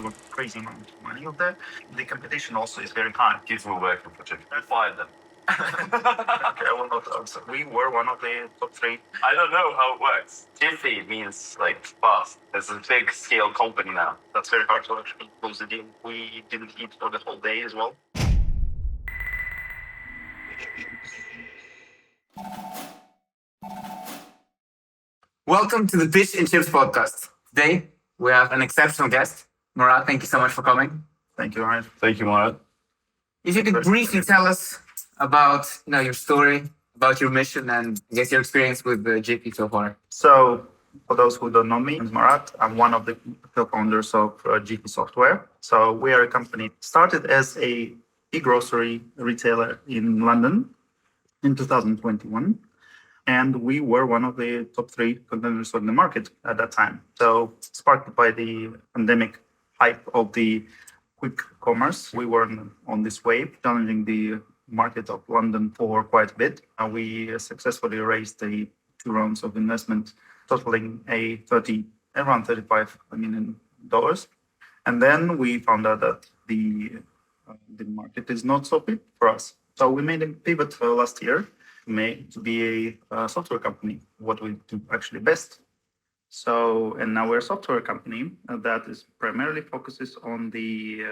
a crazy amount of money out there. The competition also is very high. People were working for Jiffy. I fired them. Okay, I will not answer. We were one of the top 3. I don't know how it works. Jiffy means like fast. It's a big scale company now. That's very hard to actually close the deal. We didn't eat for the whole day as well. Welcome to the Pitch&Chips podcast. Today, we have an exceptional guest. Marat, thank you so much for coming. Thank you, Ryan. Thank you, Marat. If you could briefly tell us about your story, about your mission, and I guess your experience with Jiffy so far. So, for those who don't know me, I'm Marat. I'm one of the co-founders of Jiffy Software. So, we are a company started as a e-grocery retailer in London in 2021. And we were one of the top 3 contenders on the market at that time. So, sparked by the pandemic hype of the quick commerce, we were on this wave, challenging the market of London for quite a bit. We successfully raised 2 rounds of investment, totaling around $35 million. And then we found out that the market is not so fit for us. So we made a pivot last year to be a software company, what we do actually best. So, and now we're a software company that is primarily focuses on the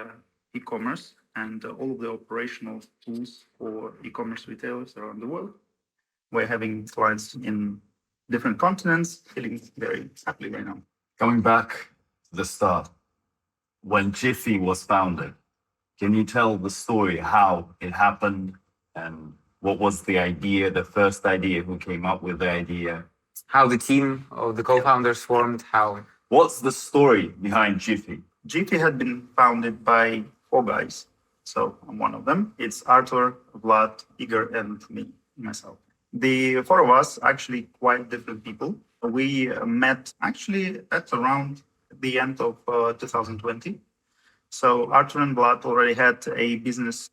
e-commerce and all of the operational tools for e-commerce retailers around the world. We're having clients in different continents, feeling very happily right now. Coming back to the start, when Jiffy was founded, can you tell the story how it happened and what was the idea, the first idea, who came up with the idea? How the team of the co-founders formed, how... What's the story behind Jiffy? Jiffy had been founded by 4 guys. So I'm one of them. It's Arthur, Vlad, Igor, and myself. The 4 of us actually quite different people. We met actually at around the end of 2020. So Arthur and Vlad already had a business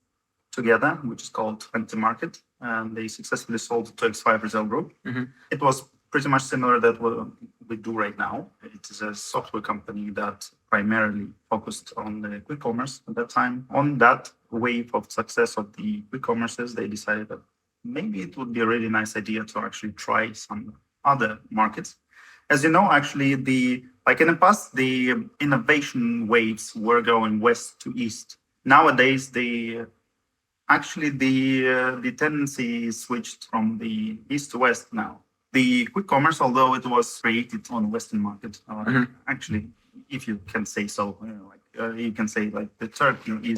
together, which is called Market, and they successfully sold to X5 Retail Group. Mm-hmm. It was pretty much similar that what we do right now. It is a software company that primarily focused on the quick commerce at that time. On that wave of success of the quick commerces, they decided that maybe it would be a really nice idea to actually try some other markets. As you know, actually, in the past, the innovation waves were going west to east. Nowadays, the tendency is switched from the east to west now. The quick commerce, although it was created on the Western market, actually, if you can say so, you can say like the Turkey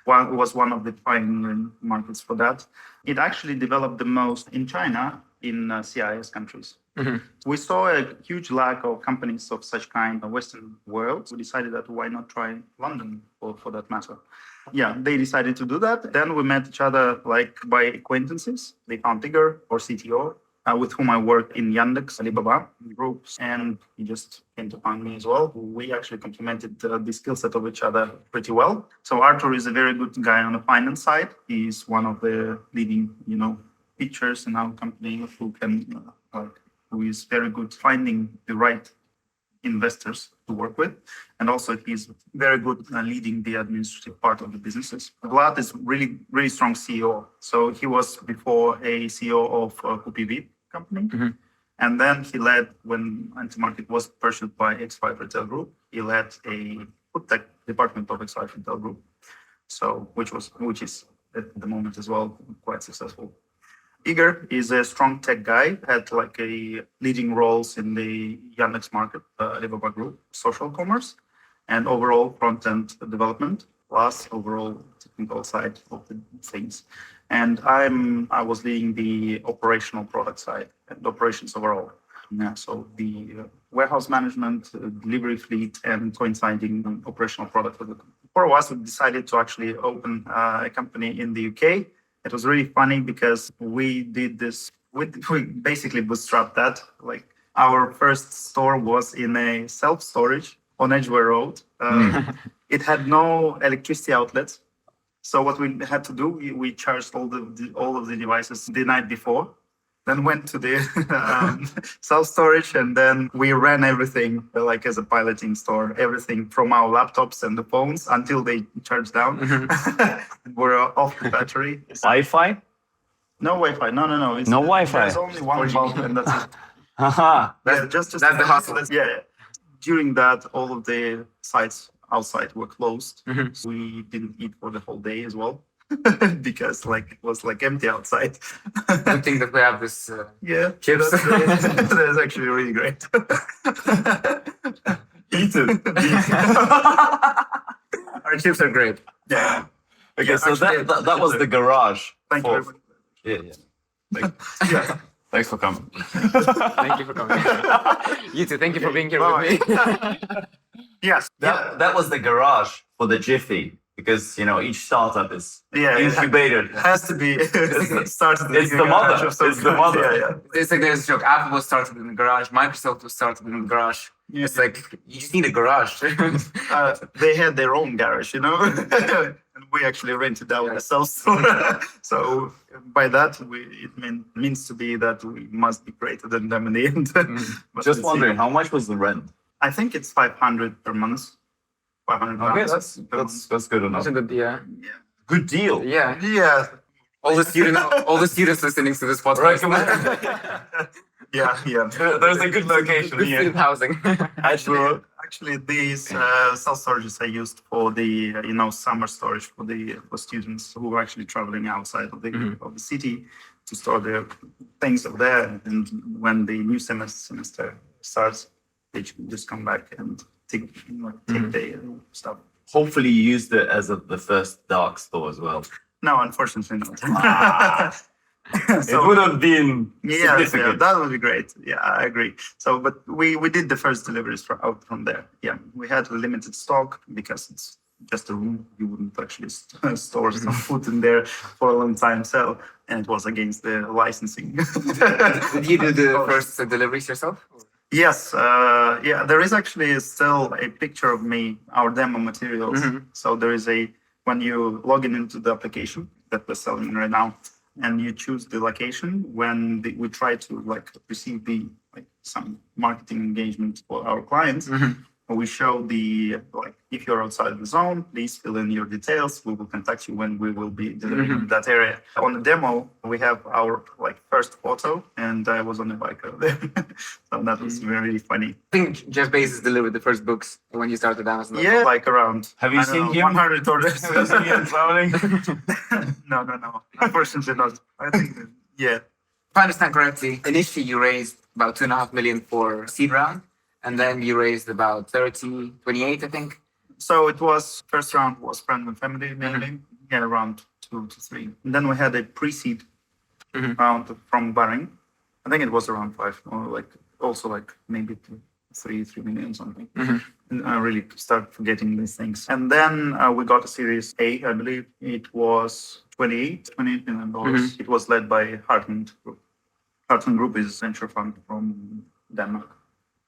was one of the pioneering markets for that. It actually developed the most in China, in CIS countries. Mm-hmm. We saw a huge lack of companies of such kind in the Western world. We decided that why not try London for that matter. Yeah, they decided to do that. Then we met each other like by acquaintances. They found Igor, or CTO, with whom I worked in Yandex, Alibaba groups, and he just came to find me as well. We actually complemented the skill set of each other pretty well. So Arthur is a very good guy on the finance side. He's one of the leading, pitchers in our company who is very good finding the right investors to work with. And also he's very good leading the administrative part of the businesses. Vlad is really, really strong CEO. So he was before a CEO of QPV company. Mm-hmm. And then he led, when Antimarket was purchased by X5 Retail Group, he led a food tech department of X5 Retail Group. So which is at the moment as well quite successful. Igor is a strong tech guy, had like a leading roles in the Yandex Market, Alibaba Group, social commerce, and overall front-end development, plus overall technical side of the things. And I was leading the operational product side and operations overall. Yeah, so the warehouse management, delivery fleet, and coinciding operational product. For us, we decided to actually open a company in the UK. It was really funny because we did this, we basically bootstrapped that. Like our first store was in a self-storage on Edgware Road. It had no electricity outlets. So what we had to do, we charged all of the devices the night before. then went to the self-storage, and then we ran everything like as a piloting store, everything from our laptops and the phones until they charged down. We're off the battery. Wi-Fi? No Wi-Fi. No. It's, No Wi-Fi. There's only one 4G. bulb, and that's it. Haha. Yeah, just that's the hustle. Yeah. During that, all of the sites outside were closed. We didn't eat for the whole day as well. Because like it was like empty outside. Good thing that we have this. Yeah, Chips. That's actually really great. Eat it. Our chips are great. Yeah. Okay, Yeah, so actually, that was the garage. Thank you. for- Very much. Yeah. Yeah. Thanks for coming. Thank you for coming. You too. Thank you for being here with me. Yes. That was the garage for the Jiffy, because each startup is Yeah. incubated. Has to be started. It's the mother. It's the mother. Yeah. It's like there's a joke. Apple was started in the garage. Microsoft was started in the garage. Yeah. It's like you just need a garage. They had their own garage, and we actually rented out a self-store. So by that, means to be that we must be greater than them in the end. But Just let's see. wondering, how much was the rent? I think it's 500 per month. 500 Okay, pounds per month. that's good enough. That's a good, yeah. Yeah. Good deal. Yeah. Yeah. All the students listening to this podcast. Yeah. There's a good location Good here. student housing. Actually, these self-storages are used for the summer storage for students who are actually traveling outside of the city to store their things up there. And when the new semester starts, they just come back and take their stuff. Hopefully you used it as the first dark store as well. No, unfortunately not. It would have been Yeah, significant. that would be great. Yeah, I agree. So, but we did the first deliveries out from there. Yeah, we had a limited stock because it's just a room. You wouldn't actually store some food in there for a long time. So, and it was against the licensing. Did you do the first deliveries yourself? Yes, yeah. There is actually still a picture of me, our demo materials. So there is when you log into the application that we're selling right now, and you choose the location when we try to receive some marketing engagement for our clients. We show if you're outside the zone, please fill in your details. We will contact you when we will be delivering in that area. On the demo, we have our first photo, and I was on the bike over there. So that was really funny. I think Jeff Bezos delivered the first books when you started Amazon. Yeah, around. Have you seen him? 100 orders. Have you seen him traveling? No. Unfortunately not. I think, yeah. If I understand correctly, initially you raised about 2.5 million for seed round, and then you raised about 28, I think. So it was, first round was friends and family mainly. Yeah, around 2 to 3. And then we had a pre-seed round from Bahrain. I think it was around 5, or also maybe 3 million something. And I really start forgetting these things. And then we got a Series A, I believe. It was $28 million. It was led by Heartland Group. Heartland Group is a venture fund from Denmark.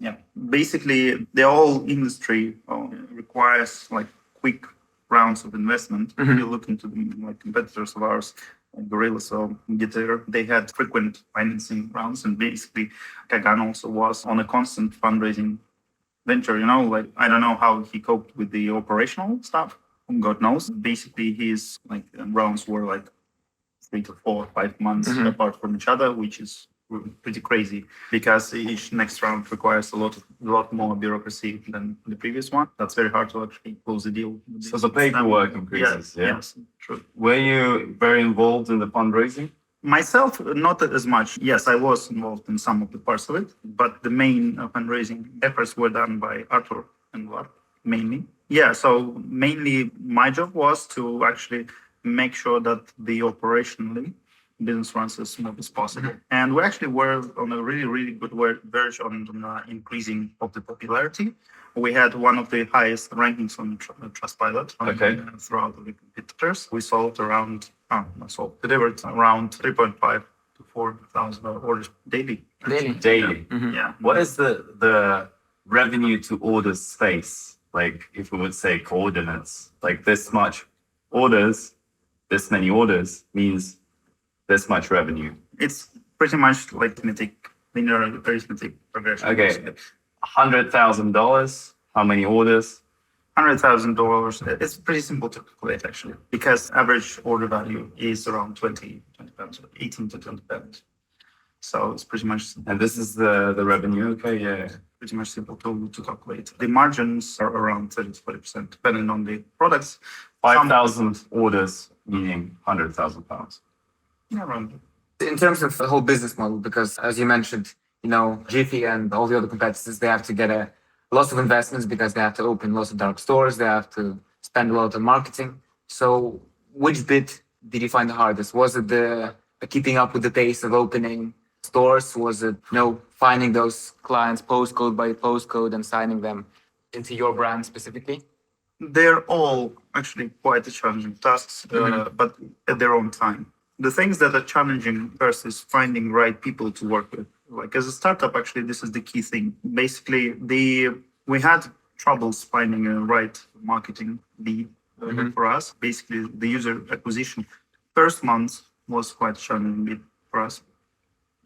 Yeah, basically the whole industry requires quick rounds of investment. If you look into the competitors of ours, like Gorillas and Getir, they had frequent financing rounds, and basically Kagan also was on a constant fundraising venture. I don't know how he coped with the operational stuff. God knows. Basically, his rounds were 3 to 4, 5 months apart from each other, which is pretty crazy because each next round requires a lot more bureaucracy than the previous one. That's very hard to actually close the deal. So the paperwork increases. Yeah. Yes, true. Were you very involved in the fundraising? Myself, not as much. Yes, I was involved in some of the parts of it, but the main fundraising efforts were done by Arthur and Vlad, mainly. Yeah, so mainly my job was to actually make sure that the operationally business runs as smooth as possible. And we actually were on a really, really good verge on increasing of the popularity. We had one of the highest rankings on Trustpilot throughout the competitors. We delivered around 3.5 to 4,000 orders daily. Daily. Yeah. What is the revenue to order space? If we would say coordinates, this much orders, this many orders means this much revenue. It's pretty much like linear arithmetic progression. Okay. $100,000. How many orders? $100,000. It's pretty simple to calculate actually, because average order value is around 20 pounds, 18 to 20 pounds. So it's pretty much And this is the revenue. Okay, yeah. pretty much simple to calculate. The margins are around 30 to 40%, depending on the products. 5,000 orders, meaning £100,000. Yeah, around. In terms of the whole business model, because as you mentioned, Jiffy and all the other competitors, they have to get lots of investments because they have to open lots of dark stores. They have to spend a lot on marketing. So which bit did you find the hardest? Was it the keeping up with the pace of opening stores? Was it, finding those clients postcode by postcode and signing them into your brand specifically? They're all actually quite challenging tasks, but at their own time. The things that are challenging first is finding right people to work with. Like as a startup, actually, this is the key thing. Basically, we had troubles finding a right marketing lead for us. Basically, the user acquisition first month was quite challenging bit for us.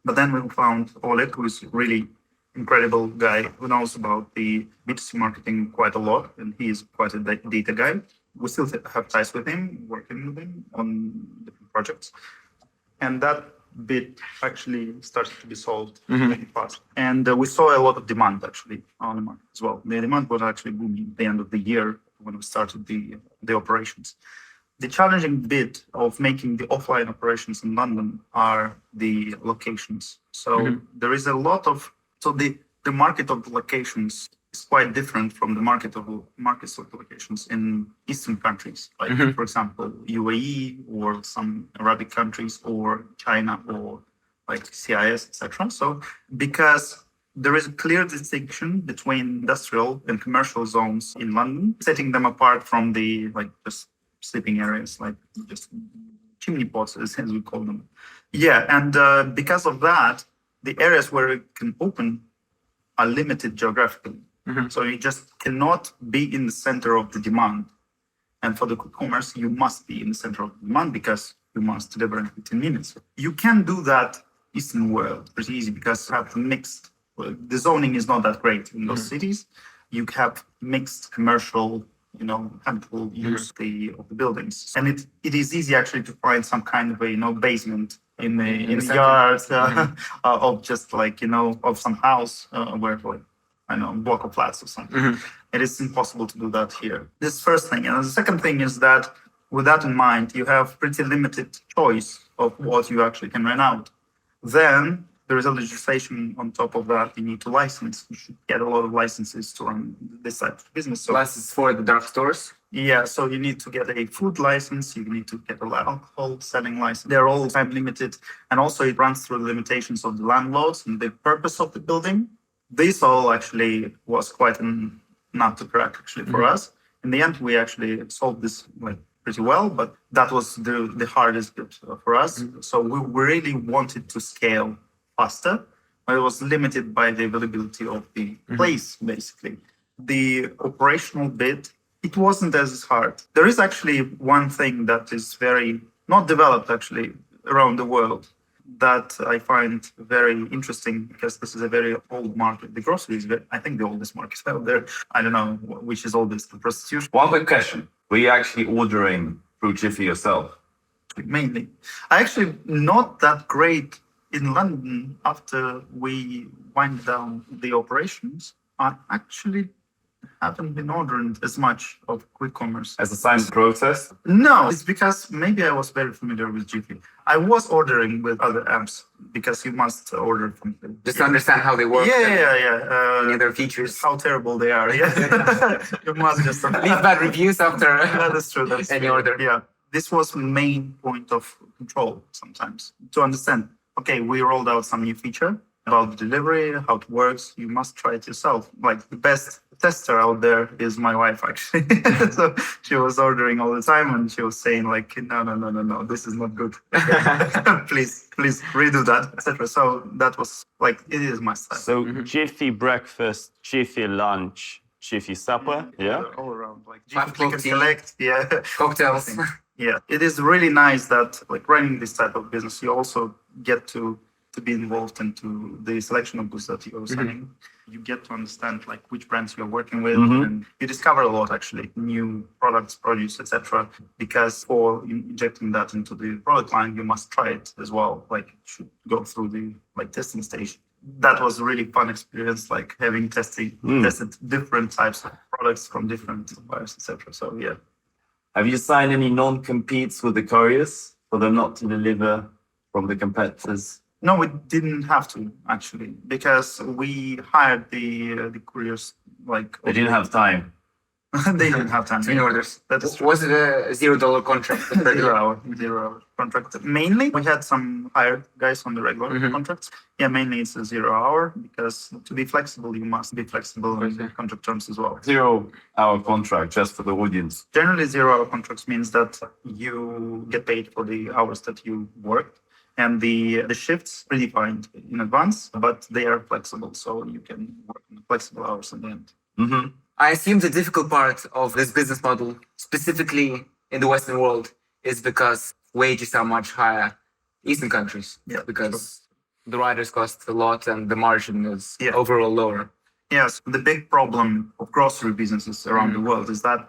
But then we found Oleg, who is really incredible guy who knows about the B2C marketing quite a lot, and he is quite a data guy. We still have ties with him, working with him on different projects. And that bit actually started to be solved really fast. And we saw a lot of demand actually on the market as well. The demand was actually booming at the end of the year when we started the operations. The challenging bit of making the offline operations in London are the locations. So there is a lot of, so the market of the locations is quite different from the markets of the locations in Eastern countries, like for example, UAE or some Arabic countries or China or like CIS, etc. So because there is a clear distinction between industrial and commercial zones in London, setting them apart from the just sleeping areas, like just chimney pots, as we call them. Yeah, and because of that, the areas where it can open are limited geographically. So you just cannot be in the center of the demand. And for the quick commerce, you must be in the center of the demand because you must deliver in 15 minutes. You can do that Eastern world pretty easy because you have mixed, the zoning is not that great in those cities. You have mixed commercial, habitable use of the buildings. And it is easy actually to find some kind of a, basement in the yard of just of some house where block of flats or something. It is impossible to do that here. This first thing. And the second thing is that with that in mind, you have pretty limited choice of what you actually can rent out. Then there is a legislation on top of that. You need to license. You should get a lot of licenses to run this type of business. So, license for the dark stores? Yeah, so you need to get a food license. You need to get an alcohol selling license. They're all time limited. And also it runs through the limitations of the landlords and the purpose of the building. This all actually was quite not to crack actually for us. In the end, we actually solved this pretty well, but that was the hardest bit for us. So we really wanted to scale faster, but it was limited by the availability of the place, basically. The operational bit, it wasn't as hard. There is actually one thing that is very not developed actually around the world that I find very interesting because this is a very old market. The groceries, I think the oldest market out there. I don't know which is oldest, the prostitution. One quick question. Were you actually ordering through Jiffy yourself? Mainly. I actually not that great in London after we wind down the operations. I actually haven't been ordering as much of quick commerce. As a science protest? No, it's because maybe I was very familiar with Jiffy. I was ordering with other apps because you must order from them. Just to understand how they work. Yeah. Any other features. How terrible they are. Yeah. You must just leave bad reviews after that is true. That's any true. order. Yeah. This was main point of control sometimes to understand. Okay, we rolled out some new feature about the delivery, how it works. You must try it yourself. Like the best tester out there is my wife, actually. So she was ordering all the time and she was saying no, this is not good. please redo that, etc. So that was it is my style. So Jiffy breakfast, Jiffy lunch, Jiffy supper, yeah? All around, Jiffy click and collect, cocktails. Yeah, it is really nice that running this type of business, you also get to to be involved into the selection of goods that you're selling. You get to understand like which brands you're working with, and you discover a lot actually, new products, produce, etc. Because for injecting that into the product line, you must try it as well. Like you should go through the like testing stage. That was a really fun experience, like having tested different types of products from different suppliers, etc. So yeah. Have you signed any non-competes with the couriers for them not to deliver from the competitors? No, we didn't have to actually, because we hired the couriers like They didn't have time. they didn't have time. Between orders. That is true. Was it a $0 contract? 0 hour contract. Mainly, we had some hired guys on the regular contracts. Yeah, mainly it's a 0 hour because to be flexible, you must be flexible in the contract terms as well. 0 hour contract, just for the audience. Generally, 0 hour contracts means that you get paid for the hours that you worked. And the shifts predefined in advance, but they are flexible, so you can work in flexible hours at the end. I assume the difficult part of this business model, specifically in the Western world, is because wages are much higher in Eastern countries. Yeah, because the riders cost a lot and the margin is Yeah. overall lower. Yes, the big problem of grocery businesses around the world is that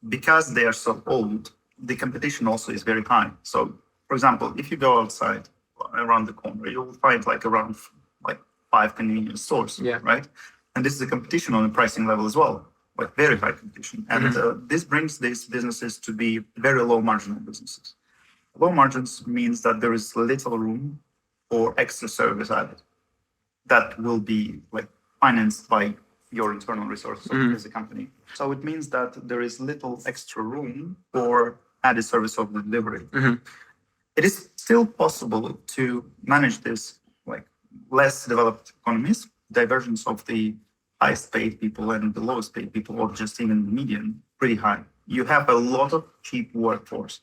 because they are so old, the competition also is very high. So, for example, if you go outside around the corner, you'll find like around like 5 convenience stores, right? And this is a competition on the pricing level as well, like very high competition. And this brings these businesses to be very low marginal businesses. Low margins means that there is little room for extra service added that will be like financed by your internal resources as a company. So it means that there is little extra room for added service of the delivery. It is still possible to manage this like less developed economies, divergence of the highest paid people and the lowest paid people, or just even the median, pretty high. You have a lot of cheap workforce,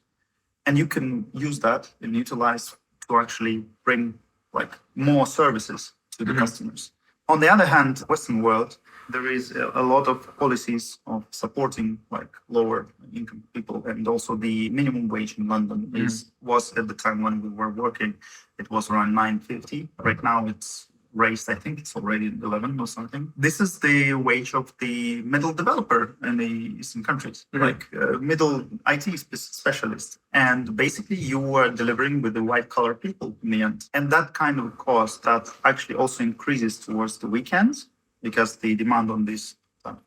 and you can use that and utilize to actually bring like more services to the customers. On the other hand, Western world, there is a lot of policies of supporting like lower income people, and also the minimum wage in London was at the time when we were working, it was around $9.50. Right now it's raised, I think it's already 11 or something. This is the wage of the middle developer in the Eastern countries, like middle IT specialist. And basically you are delivering with the white collar people in the end. And that kind of cost that actually also increases towards the weekends, because the demand on this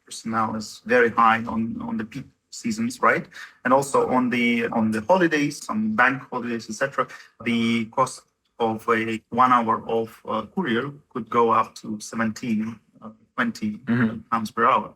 personnel is very high on the peak seasons, right? And also on the holidays, some bank holidays, etc. The cost of a 1 hour of courier could go up to 17, 20 pounds per hour,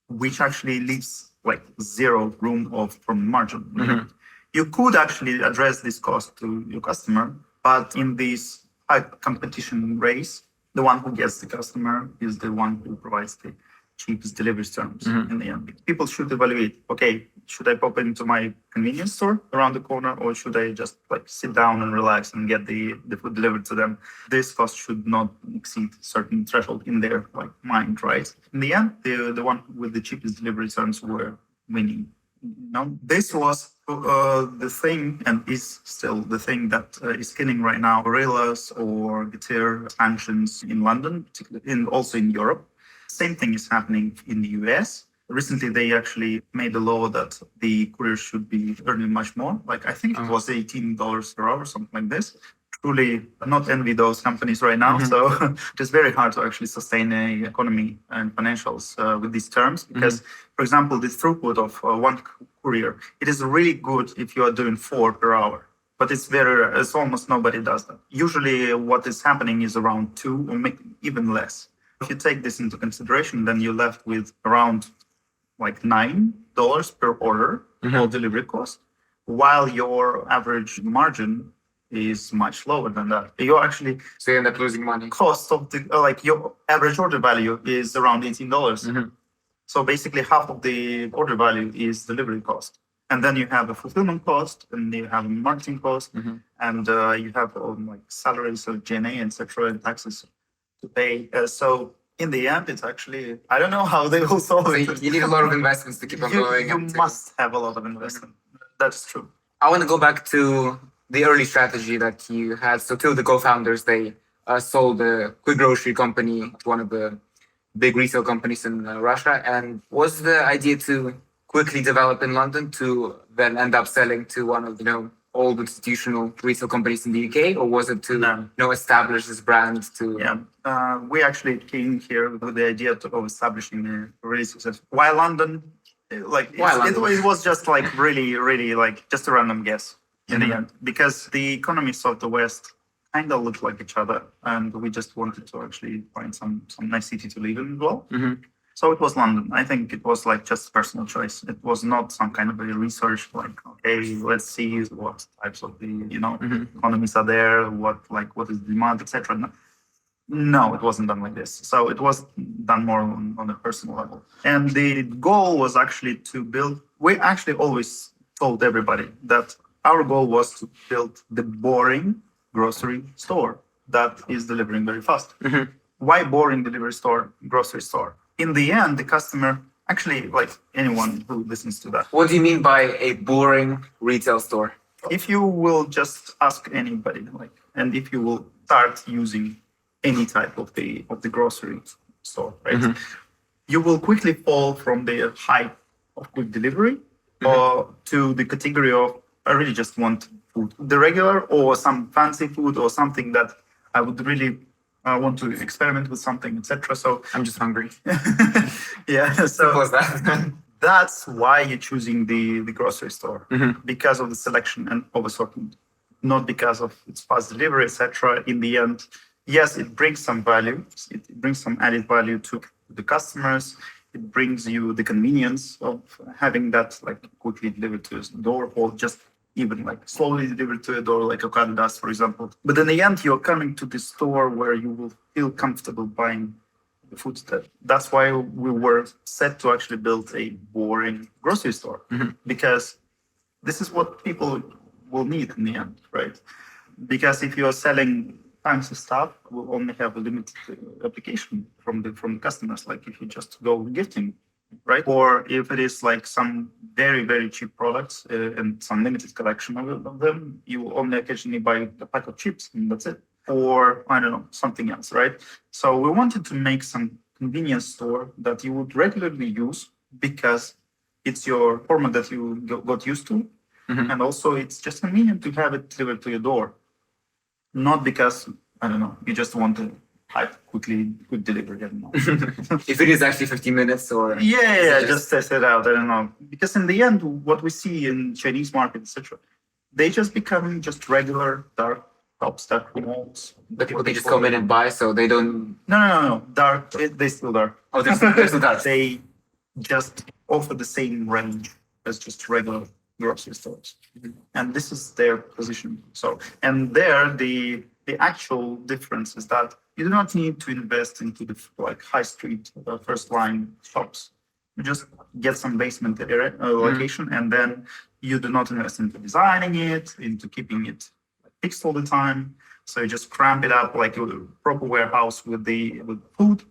which actually leaves like zero room from margin. You could actually address this cost to your customer, but in this high competition race, the one who gets the customer is the one who provides the cheapest delivery terms in the end. People should evaluate, okay, should I pop into my convenience store around the corner, or should I just like sit down and relax and get the food delivered to them? This cost should not exceed a certain threshold in their like mind, right? In the end, the one with the cheapest delivery terms were winning. This was the thing, and is still the thing that is killing right now Gorillas or Getir expansions in London, particularly, and also in Europe. Same thing is happening in the US. Recently, they actually made a law that the couriers should be earning much more. Like I think it was $18 per hour, something like this. Truly not envy those companies right now. So it's very hard to actually sustain a economy and financials with these terms. Because, for example, the throughput of one courier, it is really good if you are doing 4 per hour. But it's almost nobody does that. Usually what is happening is around 2 or even less. If you take this into consideration, then you're left with around like $9 per order for delivery cost, while your average margin is much lower than that. You're actually So you end up losing money. cost of the like your average order value is around $18. So basically half of the order value is delivery cost. And then you have a fulfillment cost, and you have a marketing cost, and you have like salaries of G&A, etc., and taxes to pay. So in the end, it's actually, I don't know how they will solve So it. you need a lot of investments to keep on going. You must have a lot of investment. That's true. I want to go back to the early strategy that you had. So two of the co-founders, they sold a quick grocery company to one of the big retail companies in Russia. And was the idea to quickly develop in London to then end up selling to one of, old institutional retail companies in the UK? Or was it to, No. establish this brand to... Yeah, we actually came here with the idea of establishing a really successful. Why London? It was just like really, really like just a random guess in the end, because the economies of the West kind of look like each other, and we just wanted to actually find some nice city to live in as well. So it was London. I think it was like just personal choice. It was not some kind of a research like, okay, let's see what types of the economies are there, what is the demand, etc. No, it wasn't done like this. So it was done more on a personal level. And the goal was actually to build. We actually always told everybody that our goal was to build the boring grocery store that is delivering very fast. Why boring delivery store, grocery store? In the end, the customer, actually, like anyone who listens to that. What do you mean by a boring retail store? If you will just ask anybody, and if you will start using any type of the grocery store, right? You will quickly fall from the hype of quick delivery or to the category of I really just want food, the regular or some fancy food or something that I would really want to experiment with something, etc. So I'm just hungry. Yeah, so Simple as that. that's why you're choosing the grocery store, because of the selection and of assortment, not because of its fast delivery, etc. In the end, yes, it brings some value. It brings some added value to the customers. It brings you the convenience of having that like quickly delivered to the door, or just even like slowly delivered to a door, like Ocado does, for example. But in the end, you're coming to the store where you will feel comfortable buying the food. That's why we were set to actually build a boring grocery store, because this is what people will need in the end, right? Because if you're selling fancy stuff, we'll only have a limited application from the customers. Like if you just go gifting, right? Or if it is like some very, very cheap products and some limited collection of them, you will only occasionally buy a pack of chips and that's it. Or I don't know, something else, right? So we wanted to make some convenience store that you would regularly use because it's your format that you got used to. And also it's just convenient to have it delivered to your door. Not because, I don't know, you just want to quick delivery. I don't know. If it is actually 15 minutes or... Yeah, just test it out. I don't know. Because in the end, what we see in Chinese market, etc., they just become just regular dark tops, dark remotes. But people, they just come in and buy, so they don't... No. Dark, they still dark. Oh, they're still dark. They just offer the same range as just regular grocery stores. And this is their position. So, and there, the actual difference is that you do not need to invest into the like high street first line shops. You just get some basement area location, and then you do not invest into designing it, into keeping it fixed all the time. So you just cramp it up like a proper warehouse with food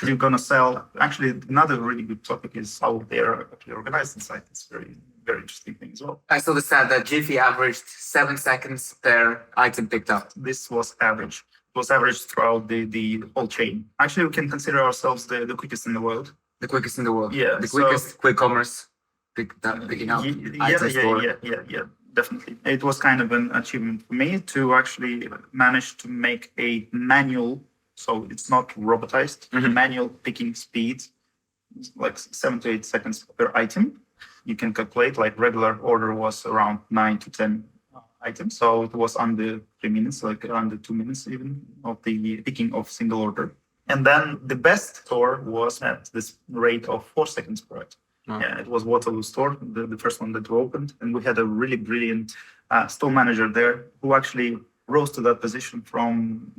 you're gonna sell. Actually, another really good topic is how they're actually organized inside. It's very, very interesting thing as well. I saw the stat that Jiffy averaged 7 seconds per item picked up. This was average. It was average throughout the whole chain. Actually, we can consider ourselves the quickest in the world. The quickest in the world. Yeah. The quickest quick commerce picking up items for. Yeah, definitely. It was kind of an achievement for me to actually manage to make a manual, so it's not robotized, manual picking speed, like 7 to 8 seconds per item. You can calculate, like regular order was around 9 to 10 items. So it was under 3 minutes, like under 2 minutes even, of the picking of single order. And then the best store was at this rate of 4 seconds per item. Yeah, it was Waterloo store, the first one that we opened. And we had a really brilliant store manager there who actually rose to that position from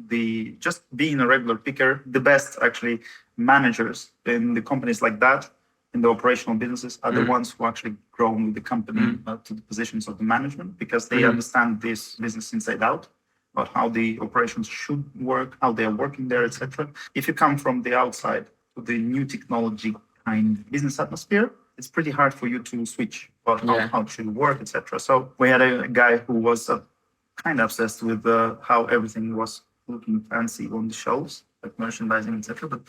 just being a regular picker. The best actually managers in the companies like that, in the operational businesses, are the ones who actually grown with the company to the positions of the management, because they understand this business inside out, about how the operations should work, how they are working there, etc. If you come from the outside to the new technology kind business atmosphere, it's pretty hard for you to switch about how it should work, etc. So we had a guy who was kind of obsessed with how everything was looking fancy on the shelves, like merchandising, etc. But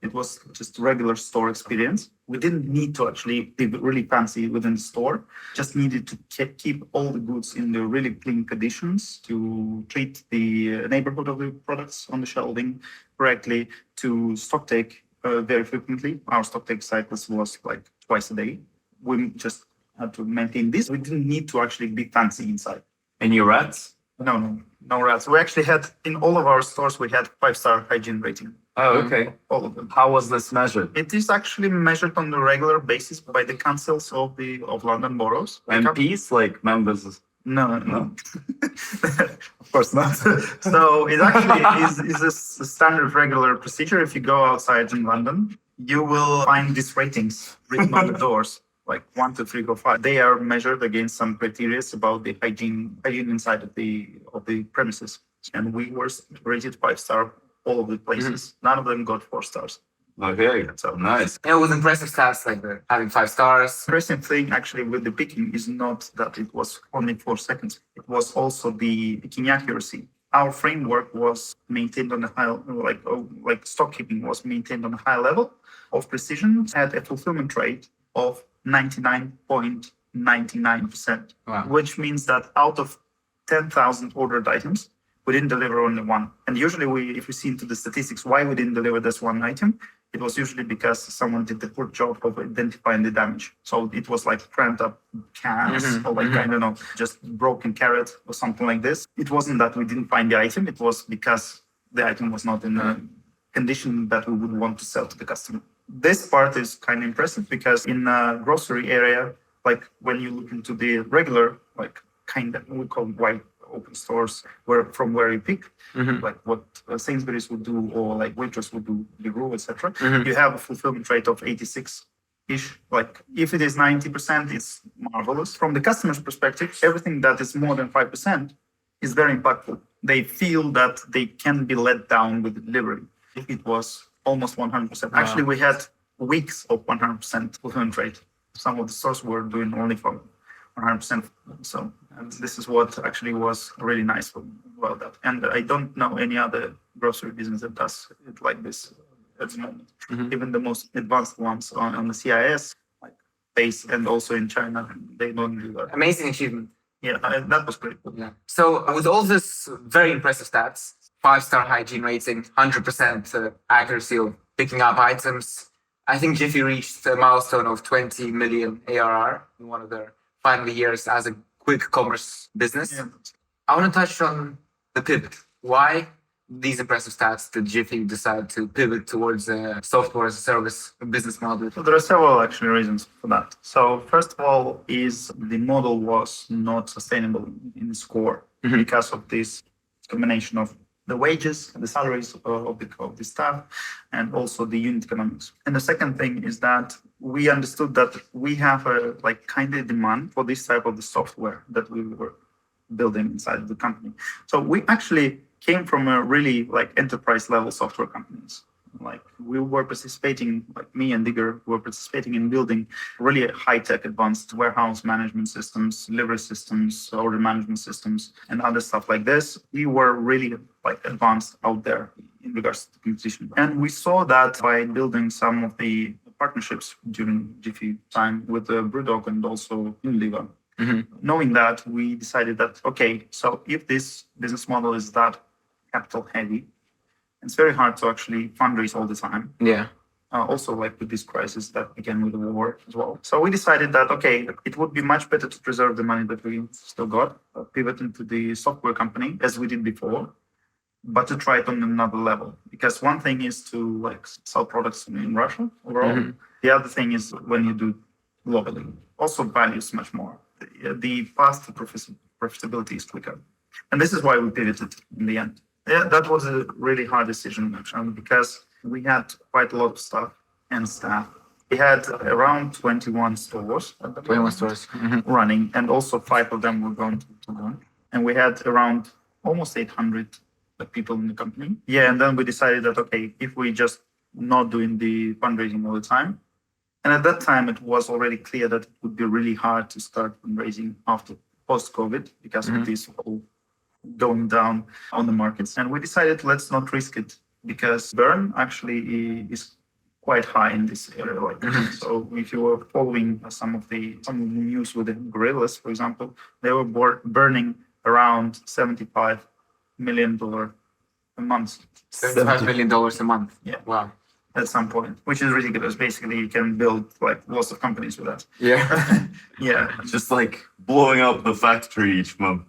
it was just regular store experience. We didn't need to actually be really fancy within the store. Just needed to keep all the goods in the really clean conditions, to treat the neighborhood of the products on the shelving correctly, to stock take very frequently. Our stock take cycles was like twice a day. We just had to maintain this. We didn't need to actually be fancy inside. Any rats? No rats. We actually had, in all of our stores, we had 5-star hygiene rating. Oh, okay. All of them. How was this measured? It is actually measured on a regular basis by the councils of London boroughs. MPs, like members? No. Of course not. So it actually is a standard regular procedure. If you go outside in London, you will find these ratings written on the doors, like 1, 2, 3, 4, 5. They are measured against some criteria about the hygiene inside of the premises. And we were rated 5-star all of the places. None of them got 4 stars. Okay, so nice. It was impressive stats like having 5 stars. Interesting thing actually with the picking is not that it was only 4 seconds. It was also the picking accuracy. Our framework was maintained on a high, like stock keeping was maintained on a high level of precision, had a fulfillment rate of 99.99%, Wow. which means that out of 10,000 ordered items, we didn't deliver only one. And usually if we see into the statistics why we didn't deliver this one item, it was usually because someone did the poor job of identifying the damage. So it was like cramped up cans or like, I don't know, just broken carrot or something like this. It wasn't that we didn't find the item. It was because the item was not in a condition that we would want to sell to the customer. This part is kind of impressive because in a grocery area, like when you look into the regular, like kind of, we call wide open stores where you pick, like what Sainsbury's would do or like Waitrose would do, Ligro, etc. You have a fulfillment rate of 86-ish. Like if it is 90%, it's marvelous. From the customer's perspective, everything that is more than 5% is very impactful. They feel that they can be let down with the delivery. If it was almost 100%. Wow. Actually, we had weeks of 100% fulfillment rate. Some of the stores were doing only for 100%. So, and this is what actually was really nice about that. And I don't know any other grocery business that does it like this at the moment. Even the most advanced ones on the CIS, like base and also in China, they don't do that. Amazing achievement. Yeah, that was great. Yeah. So with all this very impressive stats, 5-star hygiene rating, 100% accuracy of picking up items, I think Jiffy reached a milestone of 20 million ARR in one of their final years as a quick commerce business. Yeah. I want to touch on the pivot. Why these impressive stats did Jiffy decide to pivot towards a software as a service business model? So there are several actually reasons for that. So first of all is the model was not sustainable in its core because of this combination of the wages, the salaries of the staff, and also the unit economics. And the second thing is that we understood that we have a like kind of demand for this type of the software that we were building inside the company. So we actually came from a really like enterprise level software companies. Like we were participating, like me and Digger were participating in building really high-tech advanced warehouse management systems, delivery systems, order management systems, and other stuff like this. We were really like advanced out there in regards to competition. And we saw that by building some of the partnerships during Jiffy time with Brewdog and also Unilever. Knowing that, we decided that, okay, so if this business model is that capital heavy, it's very hard to actually fundraise all the time. Yeah. Also, like with this crisis that began with the war as well. So we decided that, okay, it would be much better to preserve the money that we still got, pivot into the software company as we did before, but to try it on another level. Because one thing is to like sell products in Russia overall. The other thing is when you do globally. Also values much more. The path to profitability is quicker. And this is why we pivoted in the end. Yeah, that was a really hard decision actually, because we had quite a lot of stuff and staff. We had around 21 stores. 21 stores. Running, and also 5 of them were going to run. And we had around almost 800 people in the company. Yeah, and then we decided that, okay, if we just not doing the fundraising all the time, and at that time it was already clear that it would be really hard to start fundraising after post-COVID because of this whole going down on the markets. And we decided let's not risk it because burn actually is quite high in this area. So if you were following some of the news with the Gorillas, for example, they were burning around $75 million a month. $75 million a month. Yeah. Wow. At some point, which is ridiculous. Basically, you can build like lots of companies with that. Yeah. Yeah. Just like blowing up the factory each month.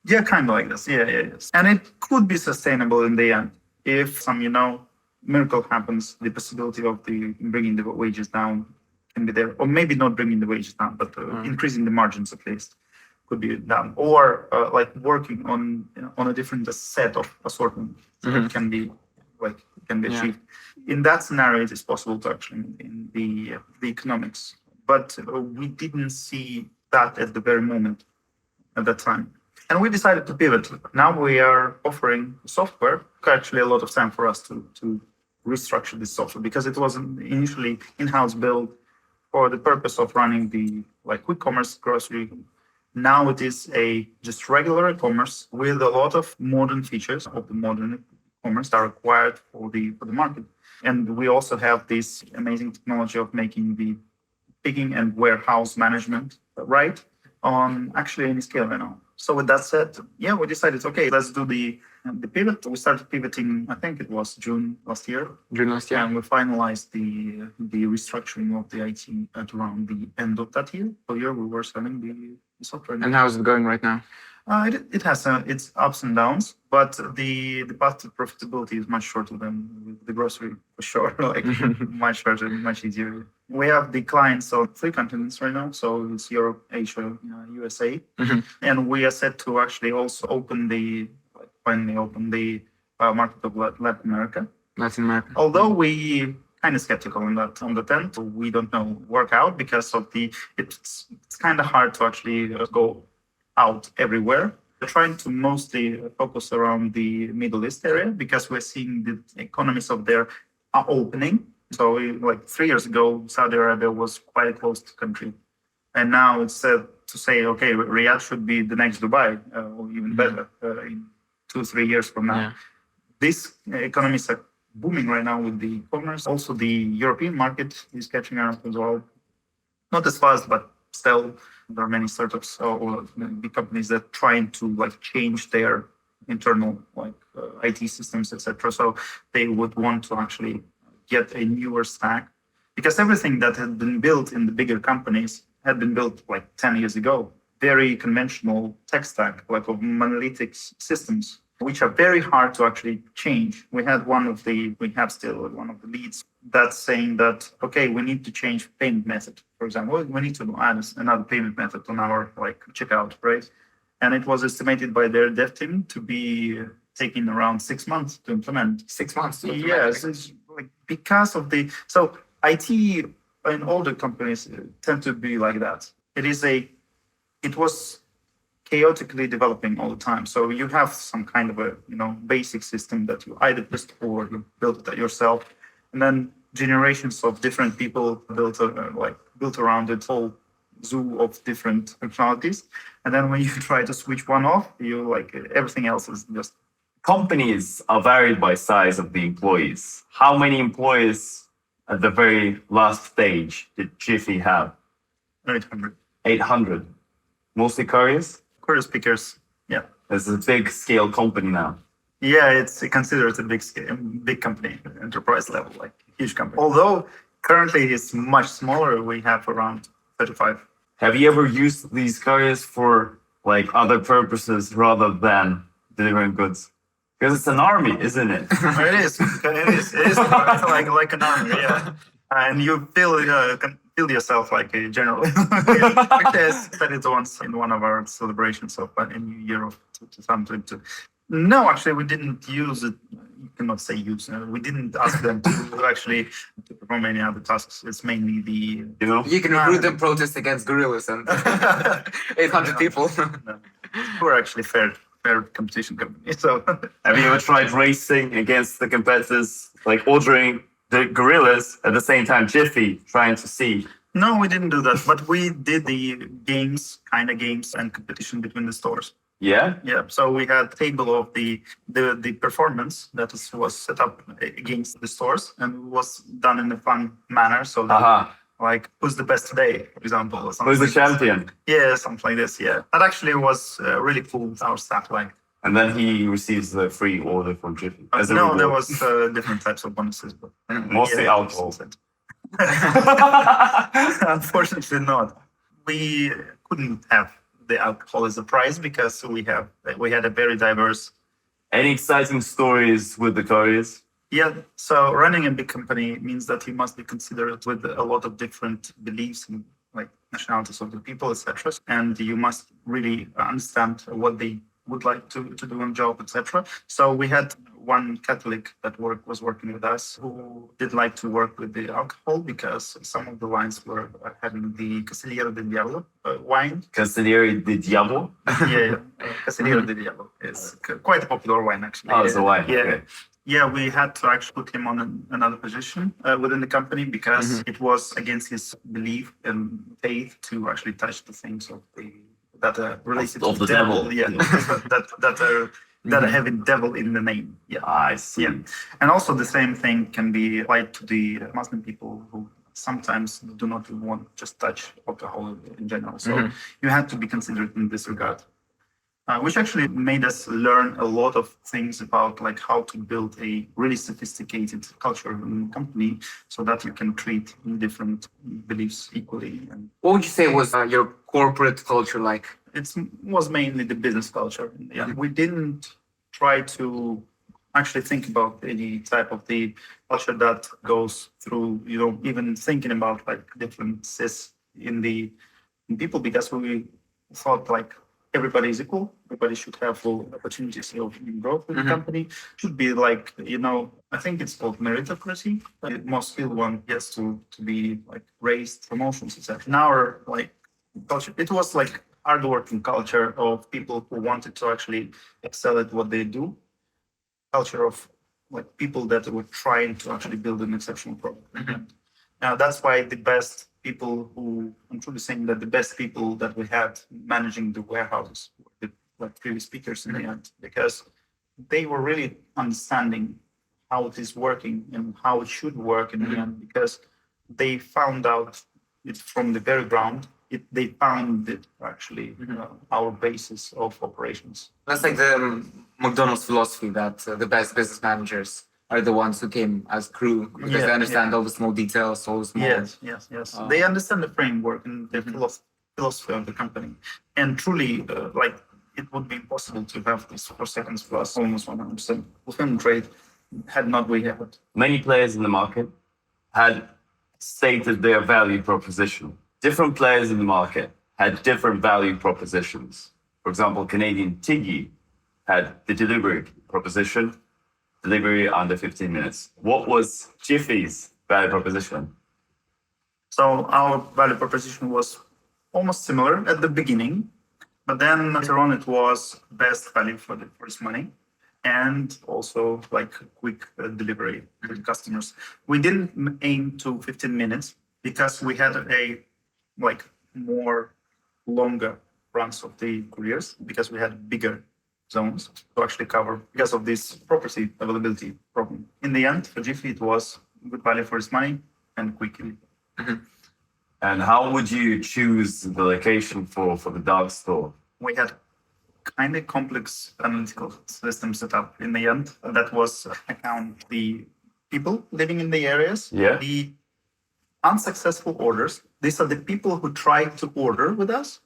Yeah, kind of like this. Yeah, yes. And it could be sustainable in the end if some, miracle happens. The possibility of the bringing the wages down can be there, or maybe not bringing the wages down, but increasing the margins at least could be done, or like working on a different set of assortment can be achieved. In that scenario, it is possible to actually in the economics, but we didn't see that at the very moment at that time. And we decided to pivot. Now we are offering software. Actually, a lot of time for us to restructure this software because it was initially in-house built for the purpose of running the quick commerce grocery. Now it is just regular e-commerce with a lot of modern features of the modern commerce that are required for the market. And we also have this amazing technology of making the picking and warehouse management right on actually any scale right now. So with that said, we decided, okay, let's do the pivot. We started pivoting, I think it was June last year. And we finalized the restructuring of the IT at around the end of that year. So here we were selling the software. And how is it going right now? It has its ups and downs, but the path to profitability is much shorter than with the grocery, for sure. Much shorter, much easier. We have the clients on 3 continents right now, so it's Europe, Asia, USA, and we are set to actually also finally open the market of Latin America. Although we kind of skeptical on that end, we don't know work out because of it's kind of hard to actually go out everywhere. We're trying to mostly focus around the Middle East area because we're seeing the economies of there are opening. So 3 years ago, Saudi Arabia was quite a closed country. And now it's said to say, okay, Riyadh should be the next Dubai, or even better in 2-3 years from now. Yeah. These economies are booming right now with the commerce. Also, the European market is catching up as well. Not as fast, but still, there are many startups or big companies that are trying to change their internal IT systems, etc. So they would want to actually get a newer stack because everything that had been built in the bigger companies had been built 10 years ago. Very conventional tech stack, of monolithic systems, which are very hard to actually change. We have still one of the leads that's saying that, okay, we need to change payment method. For example, we need to add another payment method on our checkout, right? And it was estimated by their dev team to be taking around 6 months to implement. 6 months to implement? Yes, it's because of so IT in older companies tend to be like that. It was chaotically developing all the time. So you have some kind of a basic system that you either test or you build it yourself, and then generations of different people built around it whole zoo of different functionalities. And then when you try to switch one off, you everything else is just. Companies are varied by size of the employees. How many employees at the very last stage did Jiffy have? 800. 800. Mostly couriers? Courier pickers. Yeah. It's a big scale company now. Yeah, it's considered a big company, enterprise level, huge company. Although currently it's much smaller, we have around 35. Have you ever used these couriers for other purposes rather than delivering goods? Because it's an army, isn't it? It is. It is like an army, yeah. And you feel yourself like a general. Actually, I said it once in one of our celebrations of a new year of 2022. No, actually, we didn't use it. You cannot say use. We didn't ask them to perform any other tasks. It's mainly You can recruit them protest against Gorillas and 800 people. No. We're actually fair competition company. So have you ever tried racing against the competitors, ordering the Gorillas at the same time Jiffy, trying to see? No, we didn't do that, but we did the games and competition between the stores. Yeah? Yeah, so we had a table of the performance that was set up against the stores and was done in a fun manner. So that, like, who's the best today, for example, or something. Who's the like this. champion? Yeah, something like this. Yeah, that actually was really cool. Our staff liked. And then he receives the free order from Jiffy. As a No, reward. there was different types of bonuses, but Mostly alcohol. Unfortunately, not. We couldn't have the alcohol as a prize because we had a very diverse. Any exciting stories with the couriers? Yeah, so running a big company means that you must be considerate with a lot of different beliefs and like nationalities of the people, etc. And you must really understand what they would like to do on job, etc. So we had one Catholic that was working with us who did like to work with the alcohol because some of the lines were having the Casillero del Diablo wine. Casillero del Diablo? Yeah, Casillero del Diablo is quite a popular wine actually. Oh, it's a wine. Yeah. Okay. Yeah, we had to actually put him on another position within the company because it was against his belief and faith to actually touch the things of that are related Of to the devil. Yeah, that are having devil in the name. Yeah, I see. yeah, and also the same thing can be applied to the Muslim people who sometimes do not want just touch alcohol in general. So you have to be considerate in this regard. Which actually made us learn a lot of things about like how to build a really sophisticated culture in the company so that you can treat different beliefs equally. And What would you say was your corporate culture like? it was mainly the business culture. Yeah. We didn't try to actually think about any type of the culture that goes through, even thinking about like differences in people because we thought like everybody is equal. Everybody should have full opportunities of growth in the company. Should be like, I think it's called meritocracy. The most skilled one gets to be like raised, promotions, etc. In our like culture, it was like hardworking culture of people who wanted to actually excel at what they do. Culture of like people that were trying to actually build an exceptional product. Now that's why the best people I'm truly saying that the best people that we had managing the warehouses were the like previous speakers in the end, because they were really understanding how it is working and how it should work in the end, because they found out it from the very ground. They found it actually our basis of operations. That's like the McDonald's philosophy that the best business managers are the ones who came as crew because they understand all the small details, all the small. Yes. They understand the framework and the philosophy of the company. And truly, like it would be impossible to have this 4 seconds plus almost 100% fulfillment rate had not we had it. Many players in the market had stated their value proposition. Different players in the market had different value propositions. For example, Canadian Tiggy had the delivery proposition, delivery under 15 minutes. What was Jiffy's value proposition? So our value proposition was almost similar at the beginning, but then later on it was best value for his money and also like quick delivery to the customers. We didn't aim to 15 minutes because we had a like more longer runs of the couriers because we had bigger zones to actually cover because of this property availability problem. In the end, for Jiffy, it was good value for his money and quickly. And how would you choose the location for the dark store? We had kind of complex analytical system set up in the end. That was account the people living in the areas, the unsuccessful orders. These are the people who tried to order with us,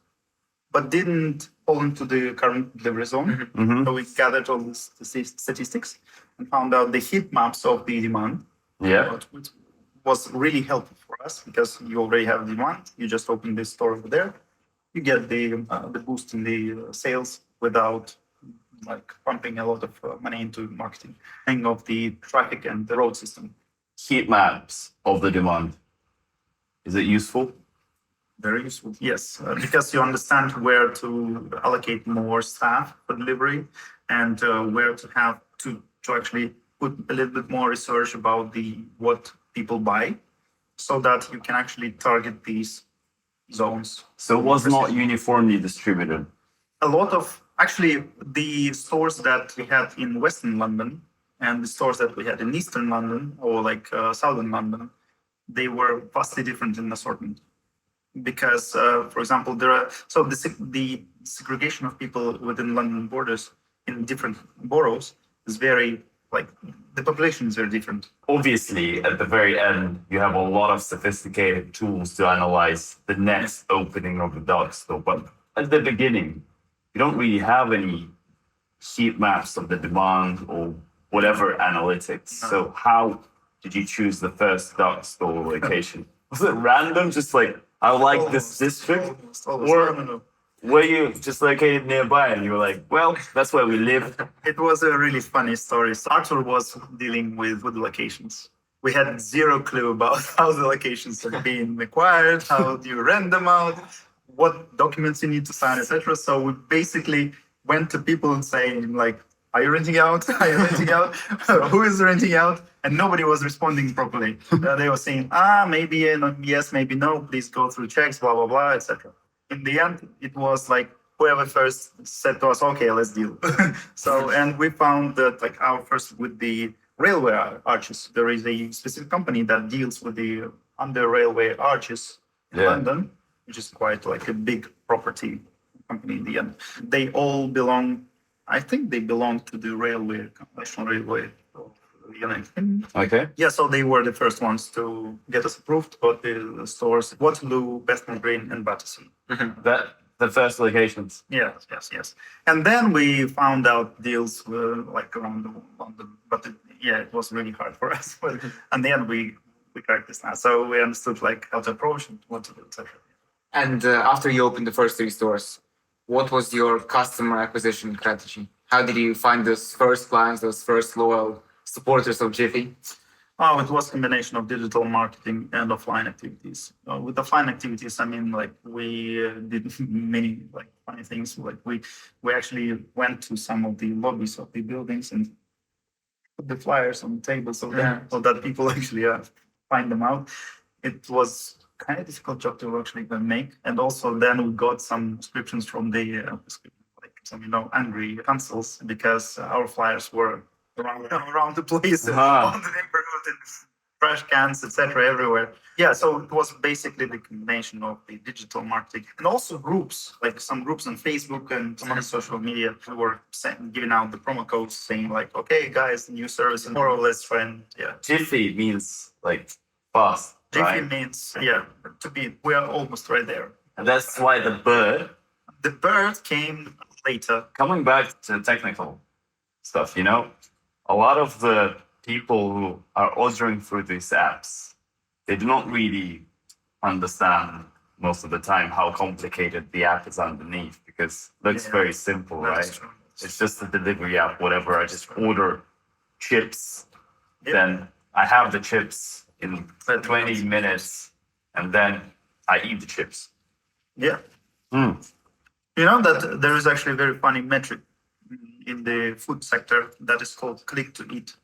but didn't fall into the current delivery zone. So we gathered all these statistics and found out the heat maps of the demand. Which was really helpful for us because you already have demand. You just open this store over there. You get the boost in the sales without like pumping a lot of money into marketing and of the traffic and the road system. Heat maps of the demand. Is it useful? Very useful. Yes, because you understand where to allocate more staff for delivery and where to have to actually put a little bit more research about what people buy so that you can actually target these zones. So it was not uniformly distributed. A lot of Actually, the stores that we had in Western London and the stores that we had in Eastern London or like Southern London, they were vastly different in assortment. Because, for example, there are the segregation of people within London borders in different boroughs is very like the population is very different. Obviously, at the very end, you have a lot of sophisticated tools to analyze the next opening of the dark store. But at the beginning, you don't really have any heat maps of the demand or whatever analytics. No. So how did you choose the first dark store location? Was it random? Just like, I like this district? Almost. Or No. were you just located nearby and you were like, well, that's where we live? It was a really funny story. So Arthur was dealing with the locations. We had zero clue about how the locations are being acquired, how do you rent them out, what documents you need to sign, etc. So we basically went to people and saying like, are you renting out? Are you renting out? Who is renting out? And nobody was responding properly. They were saying, maybe yes, maybe no. Please go through checks, blah, blah, blah, etc. In the end, it was like whoever first said to us, okay, let's deal. So, and we found that like our first with the railway arches, there is a specific company that deals with the under railway arches in London, which is quite like a big property company in the end. They all belong, I think they belong to the railway, National Railway of the United Kingdom. Okay. Yeah, so they were the first ones to get us approved, but the stores Waterloo, Bethnal Green, and Battersea. That the first locations. Yes. And then we found out deals were like around London, but it was really hard for us. But in the end, we cracked this now. So we understood like how to approach and what to do, etc. And after you opened the first 3 stores, what was your customer acquisition strategy? How did you find those first clients, those first loyal supporters of Jiffy? Oh, it was a combination of digital marketing and offline activities. With offline activities, I mean, like we did many like funny things. Like we actually went to some of the lobbies of the buildings and put the flyers on the table so that people actually find them out. It was kind of difficult job to actually make, and also then we got some subscriptions from the like some angry councils because our flyers were around the place, on the neighborhood, and trash cans, etc., everywhere. Yeah, so it was basically the combination of the digital marketing and also groups, like some groups on Facebook and some other social media who were giving out the promo codes saying like, okay, guys, new service, and more or less friend. Yeah. Jiffy means like fast, Jiffy right? means, we are almost right there. And that's why the bird. The bird came later. Coming back to technical stuff, a lot of the people who are ordering through these apps, they do not really understand most of the time how complicated the app is underneath because it looks very simple, right? True. It's just a delivery app, whatever. I just order chips, then I have the chips in 20 minutes, and then I eat the chips. Yeah. Mm. You know that there is actually a very funny metric in the food sector that is called click to eat.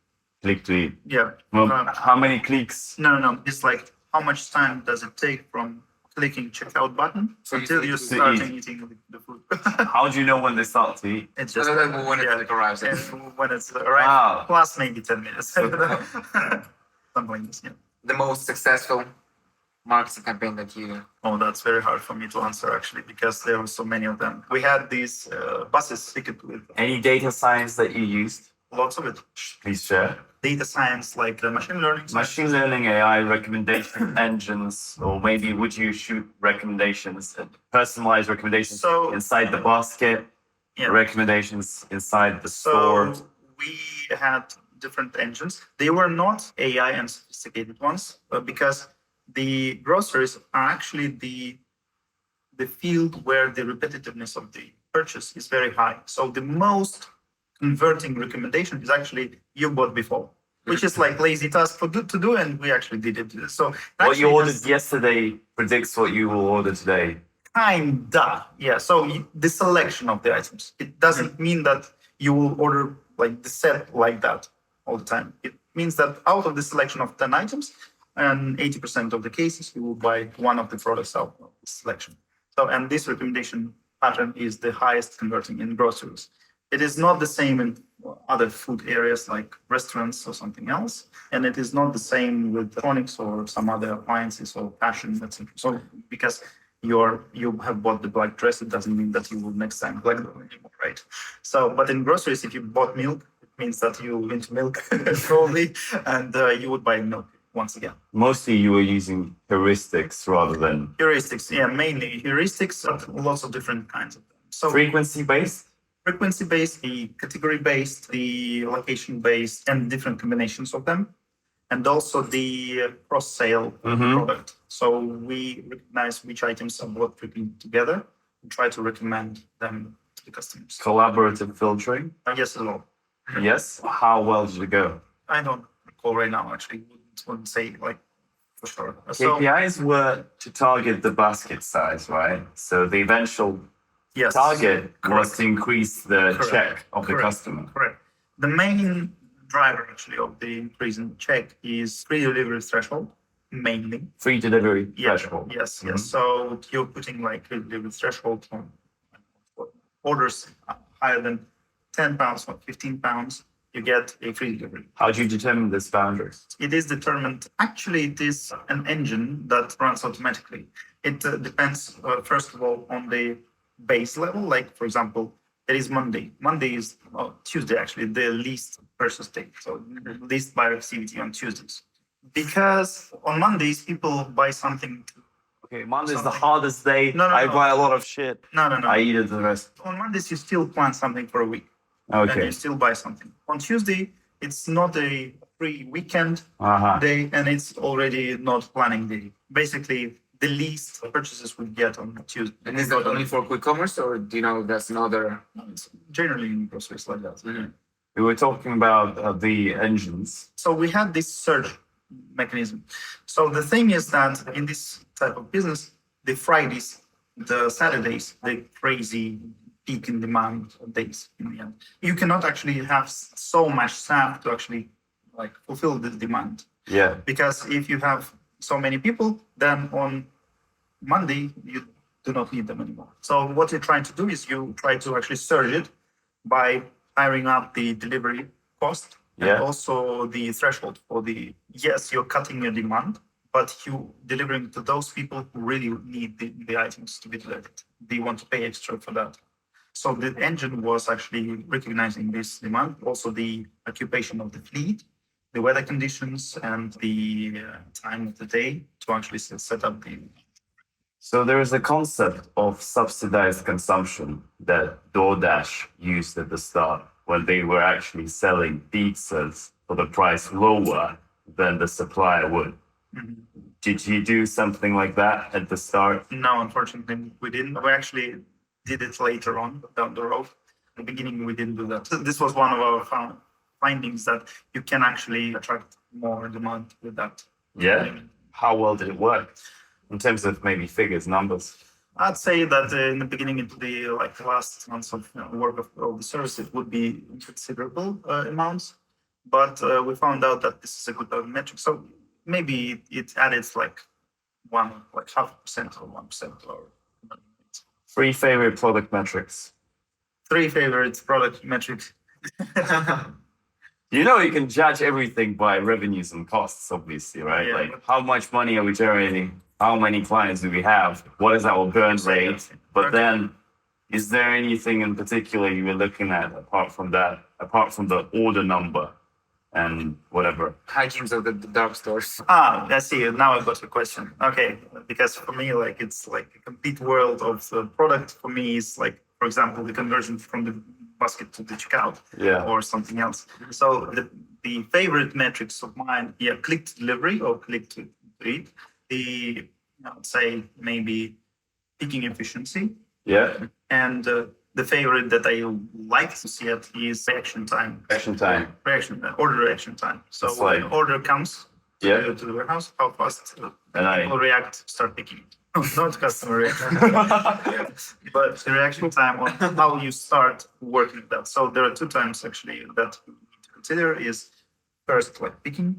Click to eat. Yeah. Well, how many clicks? No. It's like how much time does it take from clicking checkout button until you start eating the food? How do you know when they start to eat? It's just when it arrives. and when it's arrived, Wow. plus maybe 10 minutes. Something like this, yeah. The most successful marketing campaign that you... Oh, that's very hard for me to answer actually, because there were so many of them. We had these buses ticket with Any data science that you used? lots of it. Please share. Data science, like machine learning. Machine learning, AI, recommendation engines, or maybe would you shoot recommendations, personalized recommendations So- inside the basket, Yeah. recommendations inside the store? So we had different engines. They were not AI and sophisticated ones, because the groceries are actually the field where the repetitiveness of the purchase is very high. So the most converting recommendation is actually you bought before, which is like lazy task to do, and we actually did it. So What you actually ordered yesterday predicts what you will order today. Kinda, yeah. So the selection of the items. It doesn't mean that you will order like the set like that all the time. It means that out of the selection of 10 items, and 80% of the cases, you will buy one of the products out of the selection. So, and this recommendation pattern is the highest converting in groceries. It is not the same in other food areas like restaurants or something else, and it is not the same with electronics or some other appliances or fashion, etc. So because you have bought the black dress, it doesn't mean that you will next time black them anymore, right? So, but in groceries, if you bought milk, it means that you're into milk probably, and you would buy milk once again. Mostly you were using heuristics rather than Heuristics, yeah, mainly heuristics, but lots of different kinds of them. So frequency-based? frequency-based, the category-based, the location-based, and different combinations of them, and also the cross-sale product. So we recognize which items are bought quickly together and try to recommend them to the customers. Collaborative filtering? Yes, as well. Yes. How well did it go? I don't recall right now, actually. Wouldn't say like for sure. So, KPIs were to target the basket size, right? So the eventual yes, target was correct. to increase the Correct. check of the Correct. customer. Correct. The main driver actually of the increase in check is free delivery threshold, mainly. Free delivery Yeah, threshold. yes, yes. So you're putting like free delivery threshold on orders higher than £10 or £15, you get a free delivery. How do you determine this boundary? It is determined, actually, it is an engine that runs automatically. It depends, first of all, on the base level. Like, for example, there is Monday. Monday is Tuesday, actually, the least purchase day. So, least buyer activity on Tuesdays. Because on Mondays, people buy something. Okay, Monday's the Something. hardest day. No, I no. buy a lot of shit. No. I eat it the rest. On Mondays, you still plan something for a week. And Okay. you still buy something. On Tuesday, it's not a free weekend Uh-huh. day, and it's already not planning day. Basically, the least purchases we get on Tuesday. And is that only for quick commerce, or do you know that's another? No, it's generally in groceries like that. We were talking about the engines. So we had this surge mechanism. So the thing is that in this type of business, the Fridays, the Saturdays, the crazy peak in demand days in the end. You cannot actually have so much staff to actually like fulfill the demand. Yeah. Because if you have so many people, then on Monday you do not need them anymore. So what you're trying to do is you try to actually surge it by hiring up the delivery cost and Yeah. also the threshold for the, yes, you're cutting your demand, but you delivering to those people who really need the items to be delivered. They want to pay extra for that. So the engine was actually recognizing this demand, also the occupation of the fleet, the weather conditions, and the time of the day to actually set up the. So there is a concept of subsidized consumption that DoorDash used at the start when they were actually selling pizzas for the price lower than the supplier would. Did you do something like that at the start? No, unfortunately, we didn't. We actually did it later on down the road. In the beginning, we didn't do that. This was one of our findings that you can actually attract more demand with that. Yeah. How well did it work in terms of maybe figures, numbers? I'd say that in the beginning, into the last months of work of the service, it would be considerable amounts. But we found out that this is a good metric. So maybe it added like 0.5% or 1% to our. 3 favorite product metrics. 3 favorite product metrics. You know, you can judge everything by revenues and costs, obviously, right? Yeah. Like how much money are we generating? How many clients do we have? What is our burn rate? But then, is there anything in particular you were looking at apart from that, apart from the order number and whatever? Hygienes of the dark stores. I see. Now I got your question. Okay, because for me, like it's like a complete world of product. For me, is like, for example, the conversion from the basket to the checkout, Yeah. or something else. So the favorite metrics of mine, click to delivery or click to eat. The I would say maybe picking efficiency, Yeah. and the favorite that I like to see it is reaction time. Action time. Order reaction time. So It's when like- order comes Yeah. to the warehouse, how fast And I- people react, start picking it. Not customer reaction, but the reaction time on how you start working with that. So there are 2 times actually that you need to consider is first like picking,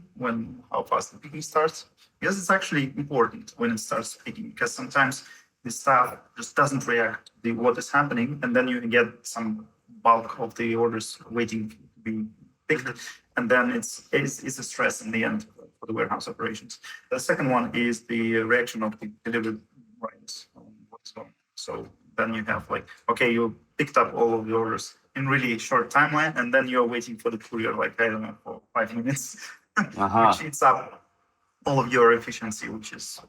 how fast the picking starts, because it's actually important when it starts picking, because sometimes the staff just doesn't react to what is happening, and then you get some bulk of the orders waiting to be picked, and then it's a stress in the end for the warehouse operations. The second one is the reaction of the delivery riders on what's going on. So then you have like, okay, you picked up all of the orders in really short timeline, and then you're waiting for the courier, like, I don't know, for 5 minutes, which eats up all of your efficiency, which is,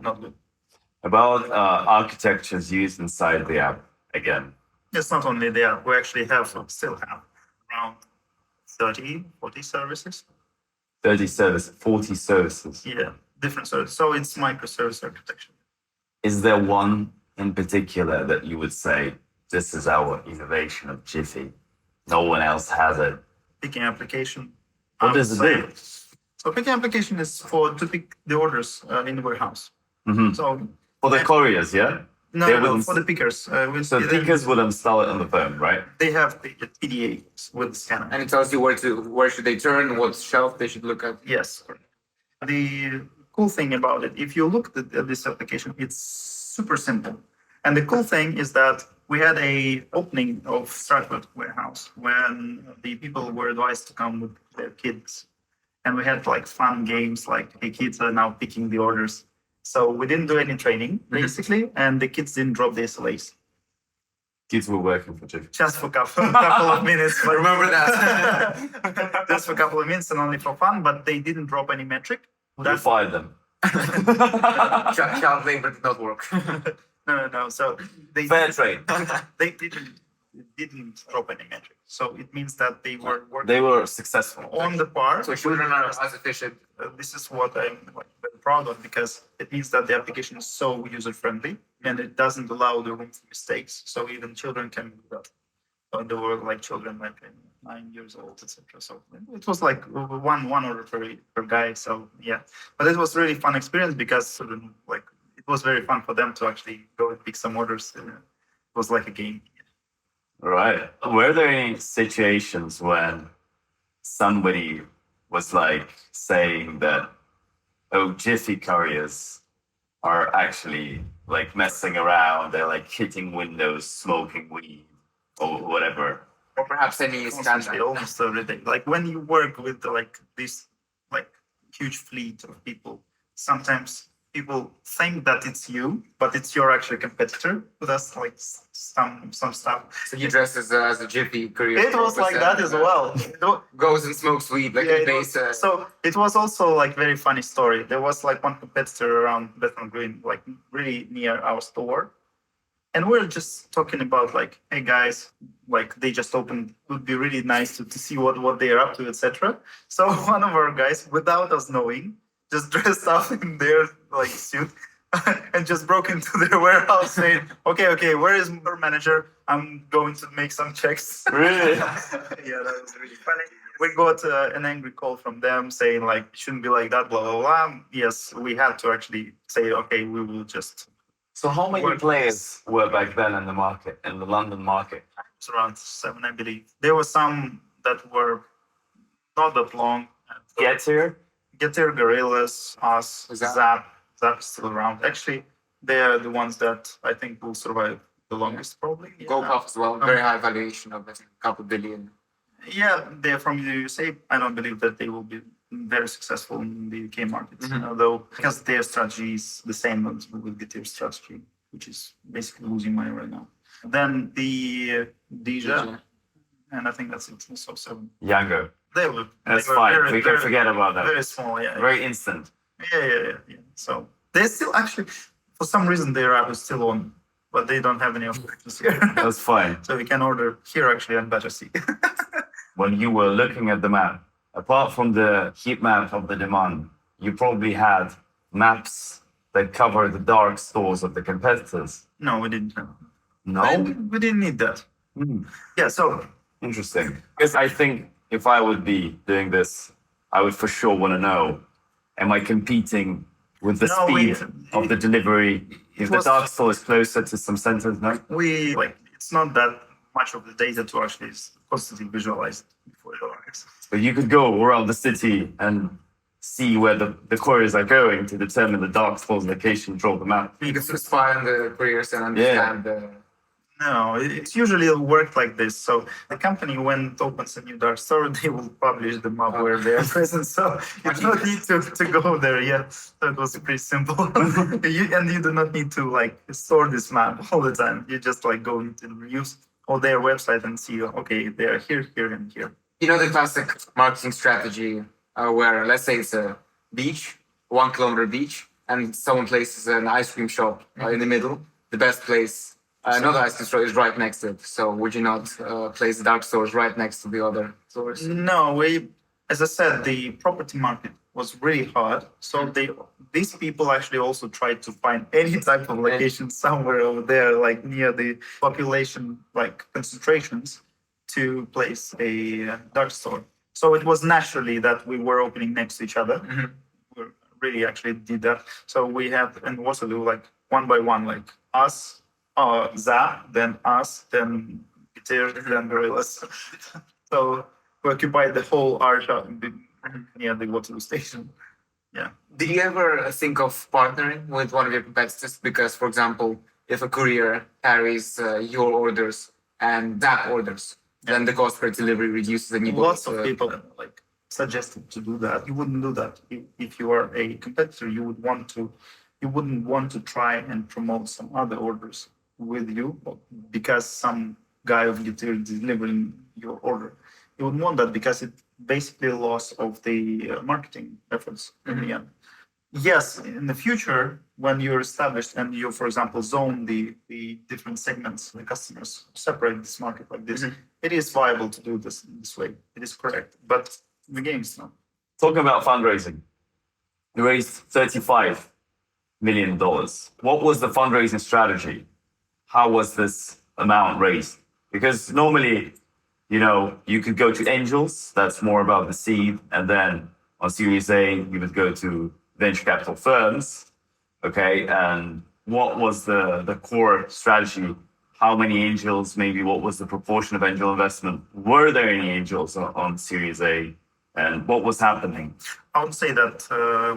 not good. About architectures used inside the app again. It's not only the app, we actually still have around 40 services. 40 services. Yeah, different services. So it's microservice architecture. Is there one in particular that you would say, this is our innovation of Jiffy? No one else has it. Picking application. What does it do? So picking application is to pick the orders in the warehouse. Mm-hmm. So For the couriers, yeah? no, for the pickers. So pickers would install it on the phone, right? They have the PDA with the scanner. And it tells you where should they turn, what shelf they should look at. Yes. The cool thing about it, if you look at this application, it's super simple. And the cool thing is that we had a opening of Stratford warehouse when the people were advised to come with their kids. And we had like fun games, like the kids are now picking the orders. So we didn't do any training, basically, and the kids didn't drop the SLAs. Kids were working for Jiffy. Just for a couple of minutes. But Remember that. just for a couple of minutes and only for fun, but they didn't drop any metric. You fired them. Child labor did not work. No. So they Fair trade. they didn't drop any metric. So it means that they were working They were successful. on the par. So children are as efficient. This is what I'm very proud of, because it means that the application is so user friendly and it doesn't allow the room for mistakes. So even children can do that. So there were like children like 9 years old, etc. So it was like one order per guy. So yeah, but it was really fun experience because like it was very fun for them to actually go and pick some orders. It was like a game. Right. Were there any situations when somebody was like saying that, oh, Jiffy couriers are actually like messing around, they're like hitting windows, smoking weed, or whatever? Or perhaps any Constantly, scandal. almost every day. Like when you work with like this like huge fleet of people, sometimes people think that it's you, but it's your actual competitor. So that's like some stuff. So he dresses as a Jiffy courier. It was like that as well. Goes and smokes weed like Yeah, in it base. was- so it was also like very funny story. There was like one competitor around Bethnal Green, like really near our store. And we are just talking about like, hey guys, like they just opened, it would be really nice to see what they're up to, etc. So one of our guys, without us knowing, just dressed up in their like suit and just broke into their warehouse saying, okay, where is our manager? I'm going to make some checks. Really? Yeah, that was really funny. We got an angry call from them saying like, it shouldn't be like that, blah, blah, blah. Yes, we had to actually say, okay, we will just... So how many Work. players were back then in the market, in the London market? It's around 7, I believe. There were some that were not that long. Getir? Getir, Gorillas, us, Zap. Zap's still around. Actually, they are the ones that I think will survive the longest, probably. Yeah. Goldhoff as well. Very high valuation of it, a couple billion. Yeah, they're from the USA. I don't believe that they will be very successful in the UK market, although because their strategy is the same as with Getir's strategy, which is basically losing money right now. Then the Deja, and I think that's it. Also 7. Younger. They were. That's they were fine. very- We can very- forget about that. Very small, yeah. Very instant. Yeah. So they still actually, for some reason, their app is still on, but they don't have any operations here. That's fine. So we can order here actually and better see. When you were looking at the map, apart from the heat map of the demand, you probably had maps that cover the dark stores of the competitors. No, we didn't have. No? We didn't need that. Hmm. Yeah, so Interesting. Because I think if I would be doing this, I would for sure want to know, am I competing with the No, speed of the delivery? If the was- dark store is closer to some centers, no? we like it's not that much of the data to actually constantly visualize before it arrives. But you could go around the city and see where the couriers are going to determine the dark store's location, draw them out. You can sort of spy on the couriers and understand the. No, it's usually worked like this. So the company, when it opens a new dark store, they will publish the map where they are present. So you don't need to go there. Yeah, that was pretty simple. And you do not need to like store this map all the time. You just like go into use or their website and see, okay, they are here, here, and here. You know the classic marketing strategy where, let's say, it's a beach, 1 kilometer beach, and someone places an ice cream shop in the middle. The best place. Another ice cream store is right next to it. So would you not place the dark stores right next to the other stores? No, as I said, the property market was really hard. So these people actually also tried to find any type of location somewhere over there, like near the population, like concentrations, to place a dark store. So it was naturally that we were opening next to each other. We really actually did that. So we had in Waterloo, like one by one, like us, ZA, then us, then Getir, then Gorillas. So we occupied the whole arch near the Waterloo station. Yeah. Did you ever think of partnering with one of your competitors? Because, for example, if a courier carries your orders and that orders, then the cost per delivery reduces and you Lots of people like suggested to do that. You wouldn't do that if you are a competitor. You wouldn't want to try and promote some other orders with you because some guy of Getir is delivering your order. You wouldn't want that because it basically a loss of the marketing efforts in the end. Yes, in the future, when you're established and you, for example, zone the different segments, the customers, separate this market like this, it is viable to do this way. It is correct. But the game is not. Talking about fundraising, you raised $35 million. What was the fundraising strategy? How was this amount raised? Because normally, you could go to angels, that's more about the seed, and then on Series A, you would go to venture capital firms, okay? And what was the core strategy? How many angels, maybe what was the proportion of angel investment? Were there any angels on Series A? And what was happening? I would say that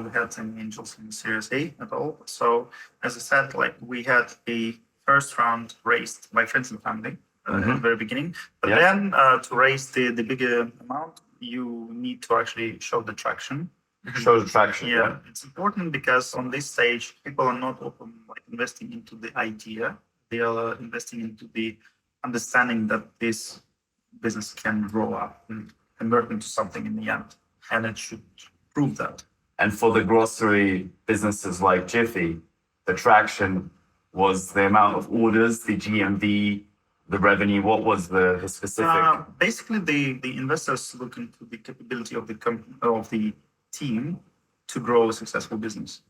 we had some angels in Series A at all. So as I said, like we had a first round raised by friends and family at the very beginning. But then to raise the bigger amount, you need to actually show the traction. Show the traction. Yeah, it's important because on this stage, people are not open like investing into the idea. They are investing into the understanding that this business can grow up and convert into something in the end. And it should prove that. And for the grocery businesses like Jiffy, the traction was the amount of orders, the GMV, the revenue. What was the specific? Basically, the investors look into the capability of the team to grow a successful business.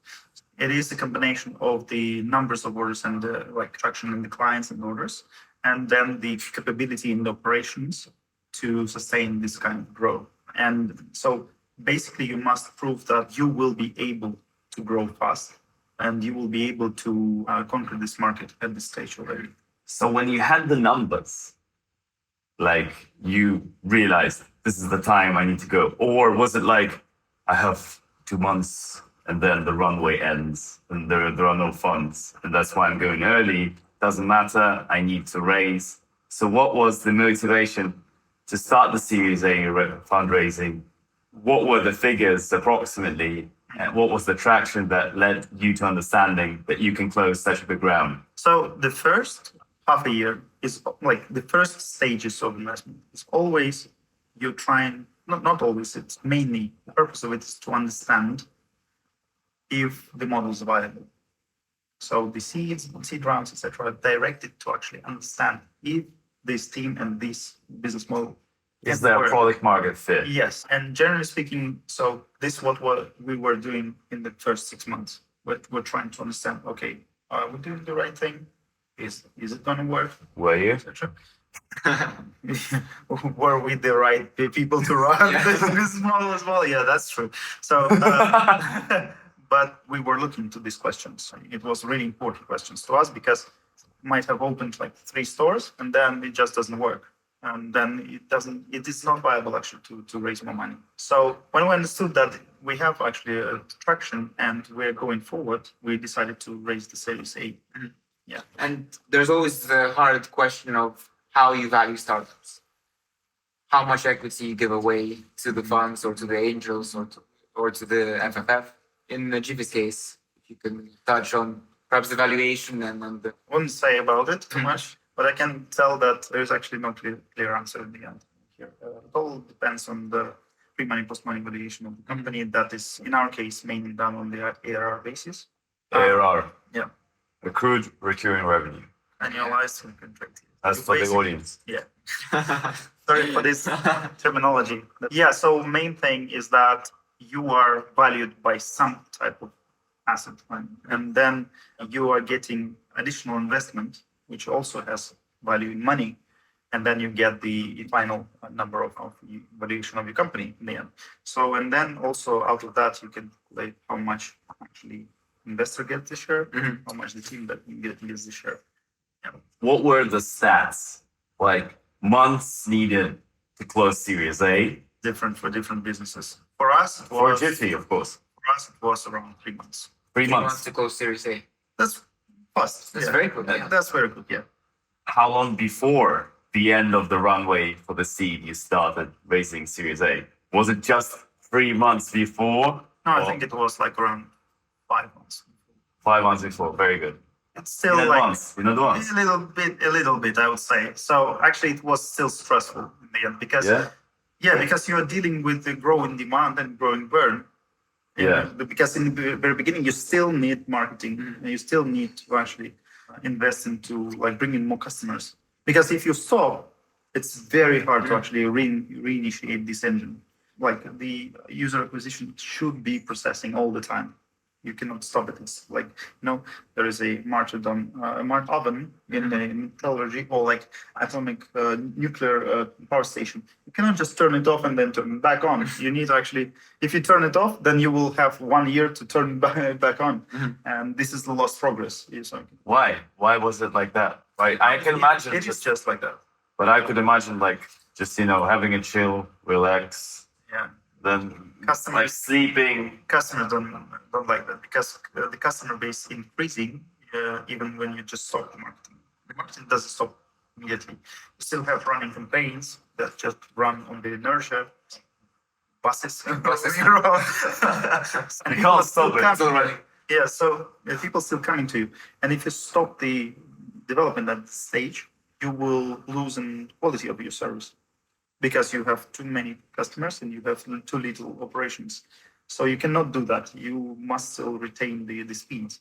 It is a combination of the numbers of orders and like traction in the clients and orders, and then the capability in the operations to sustain this kind of growth. And so basically you must prove that you will be able to grow fast and you will be able to conquer this market at this stage already. So when you had the numbers, like you realized this is the time I need to go, or was it like I have 2 months and then the runway ends and there are no funds and that's why I'm going early? Doesn't matter, I need to raise. So what was the motivation to start the Series A fundraising? What were the figures approximately? And what was the traction that led you to understanding that you can close such a big round? So the first half a year is like the first stages of investment. It's always you're trying, not always, it's mainly the purpose of it is to understand if the model is viable. So the seed rounds, etc., are directed to actually understand if this team and this business model is there a product market fit? Yes, and generally speaking, so this is what we were doing in the first 6 months. We're trying to understand, okay, are we doing the right thing? Is it going to work? Were you? Etc. Were we the right people to run this business model as well? Yeah, that's true. So, but we were looking into these questions. It was really important questions to us because we might have opened like 3 stores and then it just doesn't work. and then it is not viable actually to raise more money. So when we understood that we have actually a traction and we're going forward, we decided to raise the Series A. Yeah. And there's always the hard question of how you value startups. How much equity you give away to the funds or to the angels or to the FFF. In the Jiffy's case, if you can touch on perhaps the valuation and the... I wouldn't say about it too much, but I can tell that there's actually no clear answer in the end here. It all depends on the pre-money, post-money valuation of the company. That is, in our case, mainly done on the ARR basis. ARR. Yeah. Accrued recurring revenue. Annualized contract. That's for the audience. Yeah. Sorry for this terminology. Yeah, so main thing is that you are valued by some type of asset, right? And then you are getting additional investment, which also has value in money. And then you get the final number of valuation of your company in the end. So, and then also out of that, you can calculate how much actually investor gets the share, how much the team that gets the share. Yeah. What were the stats? Like months needed to close Series A? Different for different businesses. For us, it For was, Jiffy, of course. for us, it was around 3 months. 3 He months. wants to close Series A. That's fast. That's yeah. very good. Yeah. That's very good, yeah. How long before the end of the runway for the seed you started raising Series A? Was it just 3 months before? No, I or think it was like around 5 months. 5 months before. Very good. It's still In like advance. In advance. a little bit, I would say. So actually, it was still stressful in the end because because you are dealing with the growing demand and growing burn. Yeah. Because in the very beginning, you still need marketing and you still need to actually invest into like bringing more customers. Because if you stop, it's very hard to actually reinitiate this engine. Like the user acquisition should be processing all the time. You cannot stop it. It's like, there is a martyrdom, a Mart oven in metallurgy or like atomic nuclear power station. You cannot just turn it off and then turn it back on. You need to actually, if you turn it off, then you will have 1 year to turn it back on. And this is the lost progress. Why? Why was it like that? Like I can imagine It is just like that. but I could imagine like just having a chill, relax, Yeah. then Customers- like sleeping. Customers don't like that because the customer base increasing even when you just stop the marketing. The marketing doesn't stop immediately. You still have running campaigns that just run on the inertia. Buses. You can't stop it. Still running. Yeah, so people still coming to you. And if you stop the development at this stage, you will lose in quality of your service because you have too many customers and you have too little operations. So you cannot do that. You must still retain the speed.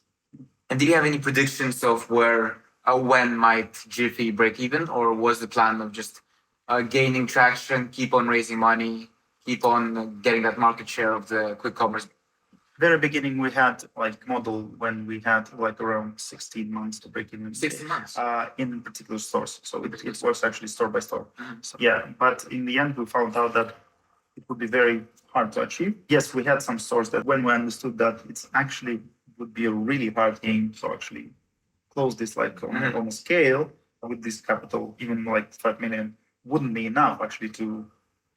And did you have any predictions of when might Jiffy break even, or was the plan of just gaining traction, keep on raising money, keep on getting that market share of the quick commerce? Very beginning, we had like model when we had like around 16 months to break even. 16 months. In particular stores. So it works actually store by store. So, yeah, but in the end, we found out that it would be very hard to achieve. Yes, we had some stores that when we understood that it's actually would be a really hard game to actually close this like on a scale with this capital, even like 5 million wouldn't be enough actually to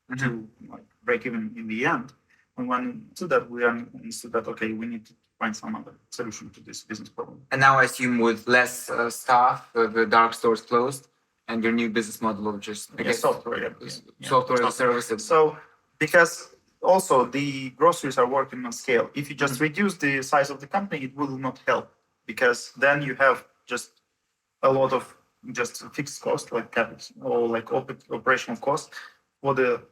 like break even in the end. And when we understood that, okay, we need to find some other solution to this business problem. And now I assume with less staff, the dark stores closed, and your new business model of just Software. software as a service. So because also the groceries are working on scale. If you just reduce the size of the company, it will not help because then you have just a lot of just fixed cost like capex or like operational cost for the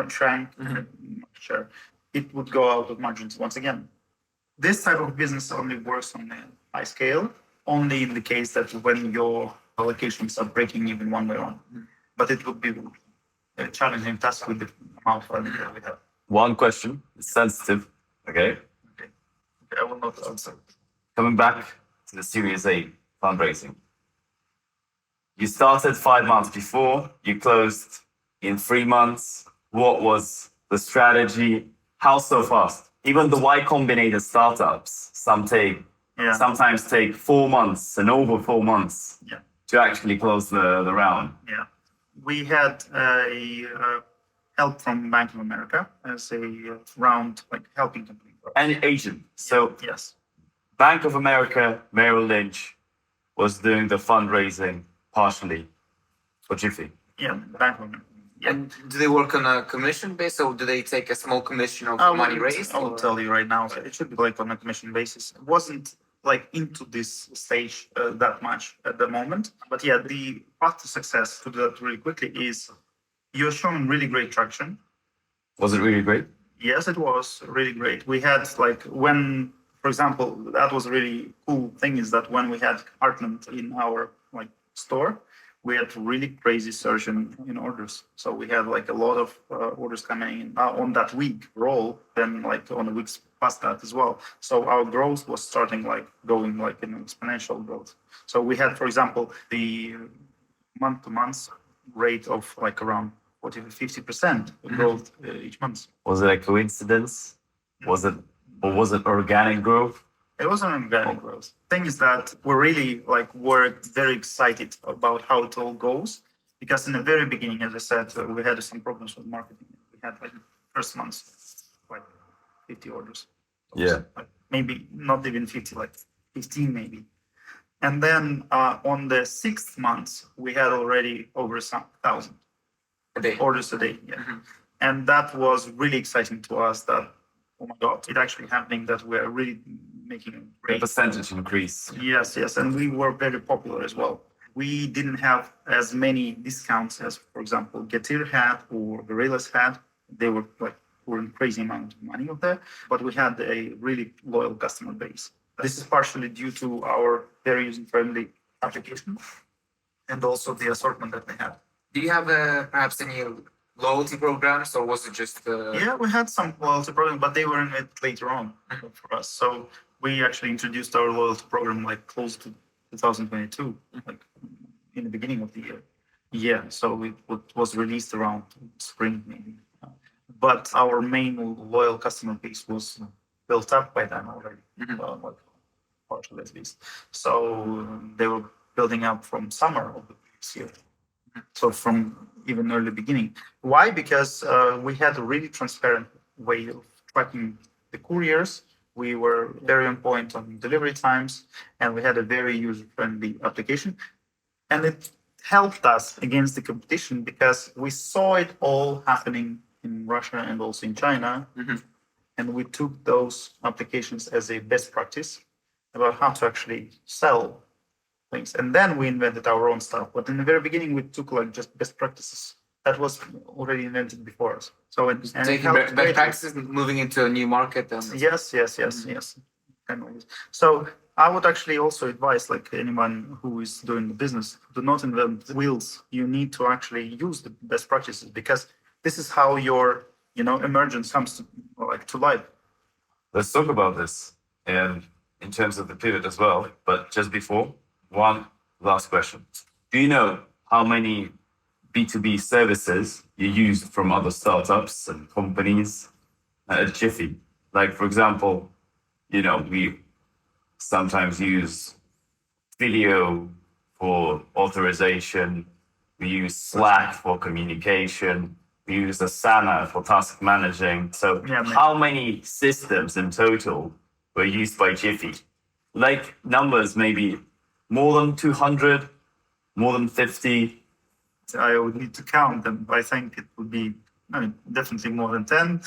shrank share. It would go out of margins once again. This type of business only works on a high scale, only in the case that when your allocations are breaking even one by one. But it would be a challenging task with the amount of revenue that we have. One question, it's sensitive, okay? Okay. I will not answer. Coming back to the Series A fundraising. You started 5 months before, you closed in 3 months. What was the strategy? How so fast? Even the Y Combinator startups, sometimes take 4 months and over 4 months to actually close the round. Yeah. We had a help from Bank of America as a round like helping company. An agent. So Yes. Bank of America, Merrill Lynch was doing the fundraising partially for Jiffy. Yeah, Bank of America. Yeah. And do they work on a commission base, or do they take a small commission of money raised? I will tell you right now. It should be like on a commission basis. It wasn't like into this stage that much at the moment. But yeah, the path to success to do that really quickly is you're showing really great traction. Was it really great? Yes, it was really great. We had like when, for example, that was a really cool thing is that when we had Heartland in our like store, we had really crazy surge in orders. So we had like a lot of orders coming in on that week roll, then like on the weeks past that as well. So our growth was starting like going like an exponential growth. So we had, for example, the month-to-month rate of like around 40 to 50% growth each month. Was it a coincidence? Was it organic growth? It was an organic growth. Thing is that we're very excited about how it all goes because in the very beginning, as I said, we had some problems with marketing. We had like first month, like 50 orders. Yeah. Like maybe not even 50, like 15 maybe. And then on the 6th month, we had already over 1,000 A day. orders a day. Yeah. And that was really exciting to us that, oh my God, it's actually happening that we're really making a The great percentage increase. Yes, yes. And we were very popular as well. We didn't have as many discounts as, for example, Getir had or Gorillas had. They were like pouring crazy amount of money of there, but we had a really loyal customer base. This is partially due to our very user-friendly application and also the assortment that they had. Do you have perhaps any loyalty programs, or was it just? Yeah, we had some loyalty program, but they were in it later on for us. So we actually introduced our loyalty program like close to 2022, like in the beginning of the year. Yeah, so it was released around spring maybe. But our main loyal customer base was built up by then already, like partially at least. So they were building up from summer of the previous year. So from even early beginning. Why? Because we had a really transparent way of tracking the couriers. We were very on point on delivery times, and we had a very user-friendly application. And it helped us against the competition because we saw it all happening in Russia and also in China. And we took those applications as a best practice about how to actually sell things. And then we invented our own stuff. But in the very beginning, we took like just best practices that was already invented before us. So it Taking helped best practices, moving into a new market. And Yes. Kind of. So I would actually also advise like anyone who is doing the business, do not invent wheels. You need to actually use the best practices because this is how your emergence comes to life. Let's talk about this and in terms of the pivot as well. But just before, one last question. Do you know how many B2B services you use from other startups and companies at Jiffy? Like, for example, we sometimes use video for authorization. We use Slack for communication. We use Asana for task managing. So how many systems in total were used by Jiffy? Like numbers, maybe more than 200, more than 50. I would need to count them. I think it would be definitely more than 10,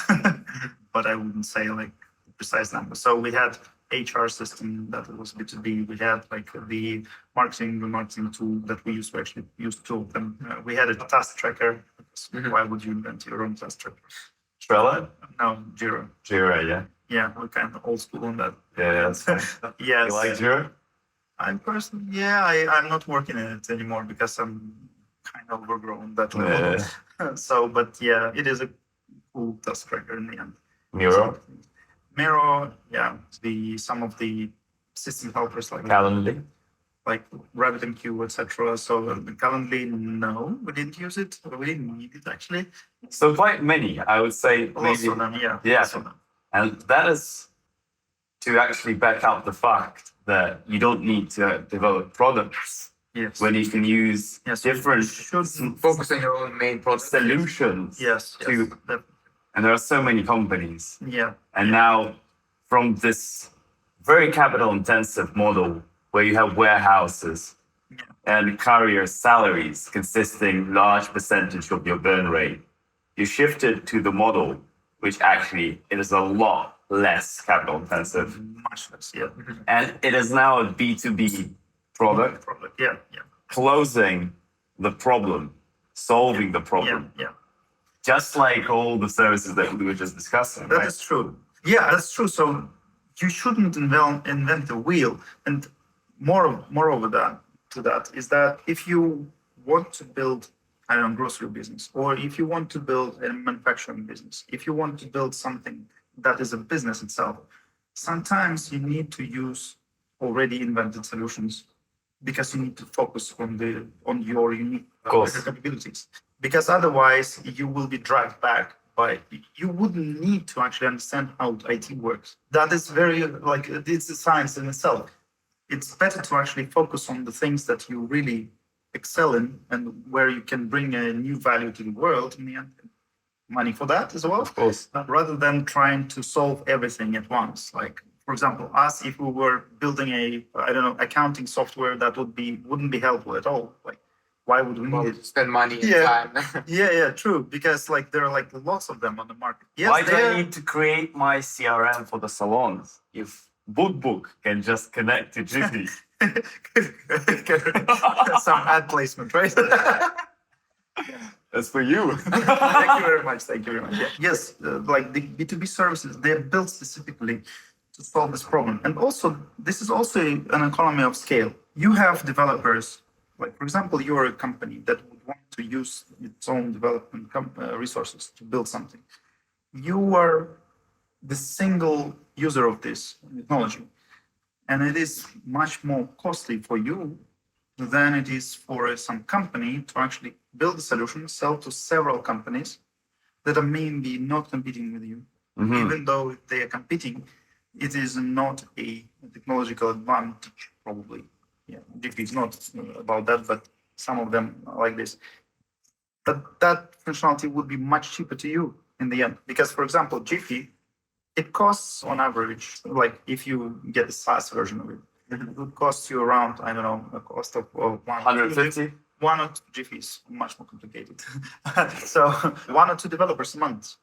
but I wouldn't say like the precise number. So we had HR system that was B2B. We had like the marketing tool that we used to actually use two of them. We had a task tracker. Why would you invent your own task tracker? Trello? No, Jira. Jira, yeah. Yeah, we're kind of old school on that. Yeah. Yes. You like Jira? I'm personally, I'm not working in it anymore because I'm kind of overgrown that level. Yeah. So, but yeah, it is a cool task tracker in the end. Miro? Miro, some of the system helpers like Calendly? Like RabbitMQ, etc. So Calendly, no, we didn't use it. We didn't need it actually. So quite many, I would say. Lots Maybe, of them, yeah. Yeah. Lots of them. And that is to actually back up the fact that you don't need to develop products Yes. when you can use Yes. different Focus on your own main product. solutions. Yes. To, and there are so many companies. Yeah. And now, from this very capital intensive model where you have warehouses and carrier salaries consisting large percentage of your burn rate, you shifted to the model which actually it is a lot less capital intensive. Much less. Yeah. And it is now a B2B product, Yeah. Yeah. closing the problem, solving the problem. Yeah. Just like all the services that we were just discussing. That right? is true. Yeah, that's true. So you shouldn't invent the wheel. And moreover that is that if you want to build, I don't know, grocery business, or if you want to build a manufacturing business, if you want to build something that is a business itself, sometimes you need to use already invented solutions because you need to focus on your unique capabilities. Because otherwise you will be dragged back by, you wouldn't need to actually understand how IT works. That is very, like, it's a science in itself. It's better to actually focus on the things that you really excel in and where you can bring a new value to the world in the end. Money for that as well. Of course. Rather than trying to solve everything at once. Like, for example, us, if we were building accounting software that wouldn't be helpful at all. Like, why would we need it? Spend money and Yeah. time. Yeah, true. Because like there are like lots of them on the market. Yes, Why do I need to create my CRM for the salons if Book can just connect to Jiffy? some ad placement, right? That's for you. Thank you very much. Thank you very much. Yeah. Yes, like the B2B services, they're built specifically to solve this problem. And also, this is also an economy of scale. You have developers, like for example, you're a company that would want to use its own development resources to build something. You are the single user of this technology. And it is much more costly for you than it is for some company to actually build a solution, sell to several companies that are maybe not competing with you. Even though they are competing, it is not a technological advantage, probably. Yeah, Jiffy is not about that, but some of them are like this. But that functionality would be much cheaper to you in the end. Because, for example, Jiffy, it costs on average, like if you get the SaaS version of it, it would cost you around, I don't know, a cost of 150? One or two Jiffys, much more complicated. So 1 or 2 developers a month.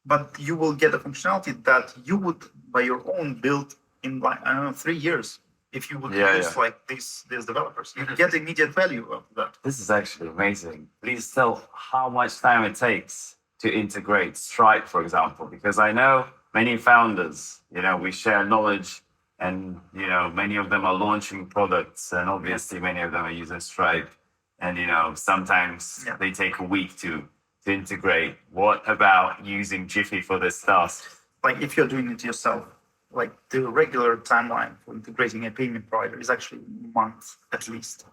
But you will get a functionality that you would, by your own, build in like, I don't know, 3 years. If you would use like these developers, you get immediate value of that. This is actually amazing. Please tell how much time it takes to integrate Stripe, for example, because I know many founders, we share knowledge and, many of them are launching products and obviously many of them are using Stripe and, sometimes they take a week to integrate. What about using Jiffy for this task? Like if you're doing it yourself, like the regular timeline for integrating a payment provider is actually months at least.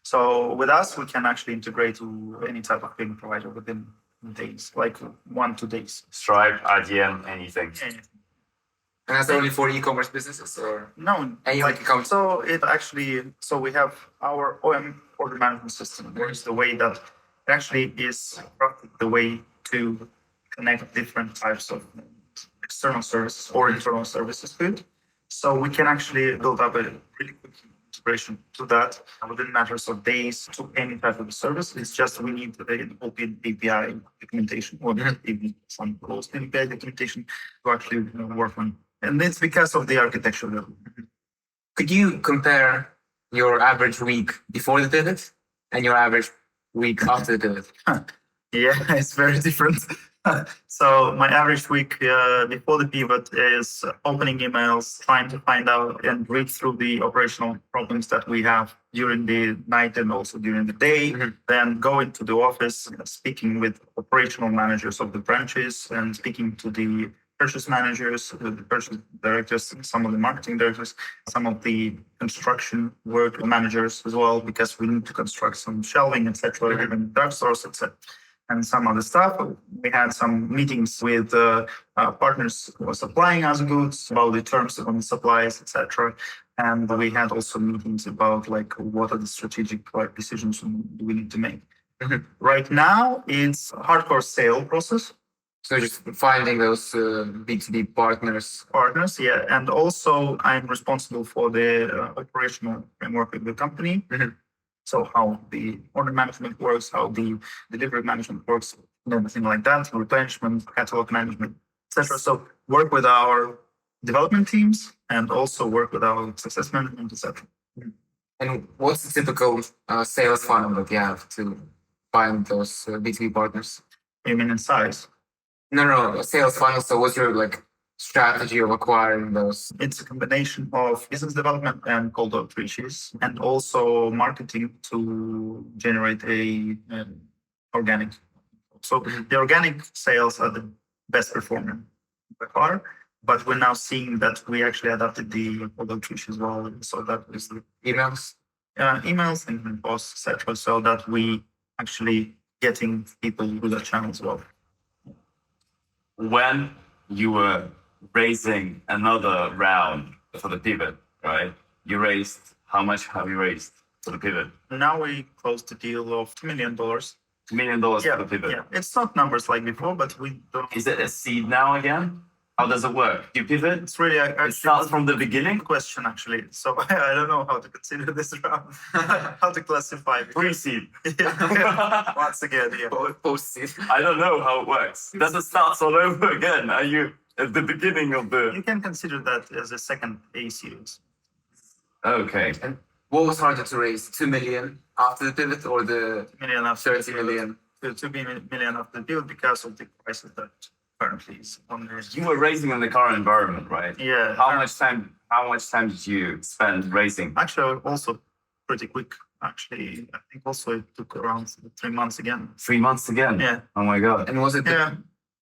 So with us, we can actually integrate to any type of payment provider within days, like 1-2 days. Stripe, IDM, anything. And that's only for e-commerce businesses, or No, any like e-commerce? so we have our OM order management system, which is the way that it actually is the way to connect different types of external services or internal services to it. So we can actually build up a really quick integration to that within matters of days to any type of service. It's just we need an open API documentation or even some closed API documentation to actually work on. And it's because of the architecture level. Could you compare your average week before the pivot and your average week after the pivot? Yeah, it's very different. So my average week before the pivot is opening emails, trying to find out and read through the operational problems that we have during the night and also during the day. Then going to the office, speaking with operational managers of the branches and speaking to the purchase managers, the purchase directors, some of the marketing directors, some of the construction work managers as well, because we need to construct some shelving, etc., even dark stores, etc., and some other stuff. We had some meetings with partners who were supplying us goods about the terms on the supplies, etc. And we had also meetings about like what are the strategic like decisions we need to make. Right now, it's a hardcore sale process. So just finding those B2B partners. Partners, yeah, and also I'm responsible for the operational framework of the company. So how the order management works, how the delivery management works, and everything like that, replenishment, catalog management, etc. So work with our development teams and also work with our success management, etc. And what's the typical sales funnel that you have to find those B2B partners? You mean in size? No, sales funnel. So what's your like strategy of acquiring those? It's a combination of business development and cold outreaches, and also marketing to generate an organic. So the organic sales are the best performing by far, but we're now seeing that we actually adapted the cold outreach as well. So that is the Emails? emails and posts, etc. So that we actually getting people through that channel as well. When you were raising another round for the pivot, right? You raised, how much have you raised for the pivot? Now we closed a deal of $2 million. $2 million for the pivot. Yeah, it's not numbers like before, but we don't. Is it a seed now again? How does it work? You pivot? It's really It starts from the beginning? question actually. So I don't know how to consider this round, how to classify it. Pre-seed. Yeah. Once again, yeah. Post-seed. I don't know how it works. Does it start all over again? Are you at the beginning of the... You can consider that as a second A series. Okay. And what was harder to raise? 2 million after the pivot or the 2 million after 30 million? 2 million after the deal because of the prices that currently is on the. You were raising in the current environment, right? Yeah. How much time did you spend raising? Actually, also pretty quick. Actually, I think also it took around 3 months again. 3 months again? Yeah. Oh my God. And was it the Yeah.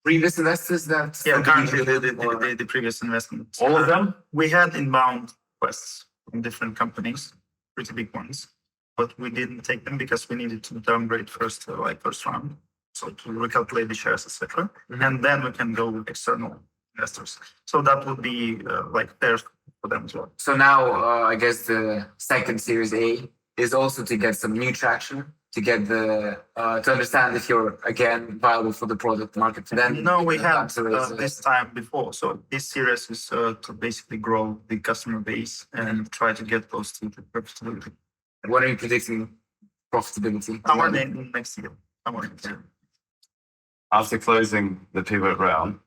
previous investors that? Yeah, currently or- the previous investment. All of them? We had inbound requests from different companies, pretty big ones, but we didn't take them because we needed to downgrade first round, so to recalculate the shares, etc. And then we can go with external investors. So that would be fair for them as well. So now, I guess the second Series A is also to get some new traction, to get the to understand if you're again viable for the product market. Then No, we had to raise this time before. So this series is to basically grow the customer base and try to get those to the profitability. What are you predicting profitability? Somewhere next year. Somewhere next year. After closing the pivot round,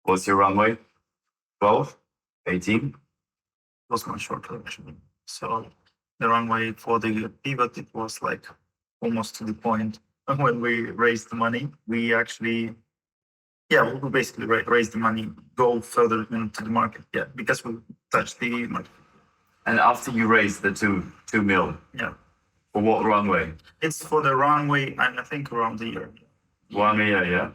what's your runway? 12? 18? Was much shorter actually. So the runway for the pivot, it was like almost to the point when we raised the money. We actually, we basically raised the money, go further into the market. Yeah, because we touched the market. And after you raised the 2 mil, Yeah, for what runway? it's for the runway, and I think around the year. 1 year, yeah?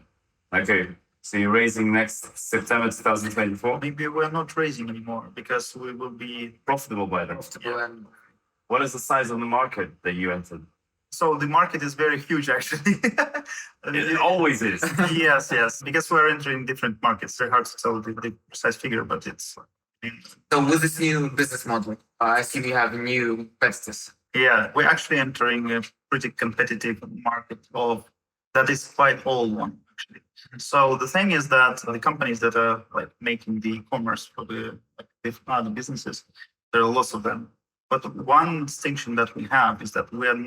Okay. So you're raising next September 2024? Maybe we're not raising anymore because we will be. Profitable by then. Yeah. And What is the size of the market that you entered? So the market is very huge actually. It always is. Yes, because we're entering different markets. Very hard to tell the precise figure, but it's. so with this new business model, I see we have new competitors. Yeah, we're actually entering a pretty competitive market that is quite old one actually. So the thing is that the companies that are making the e-commerce for the other businesses, there are lots of them. But one distinction that we have is that we are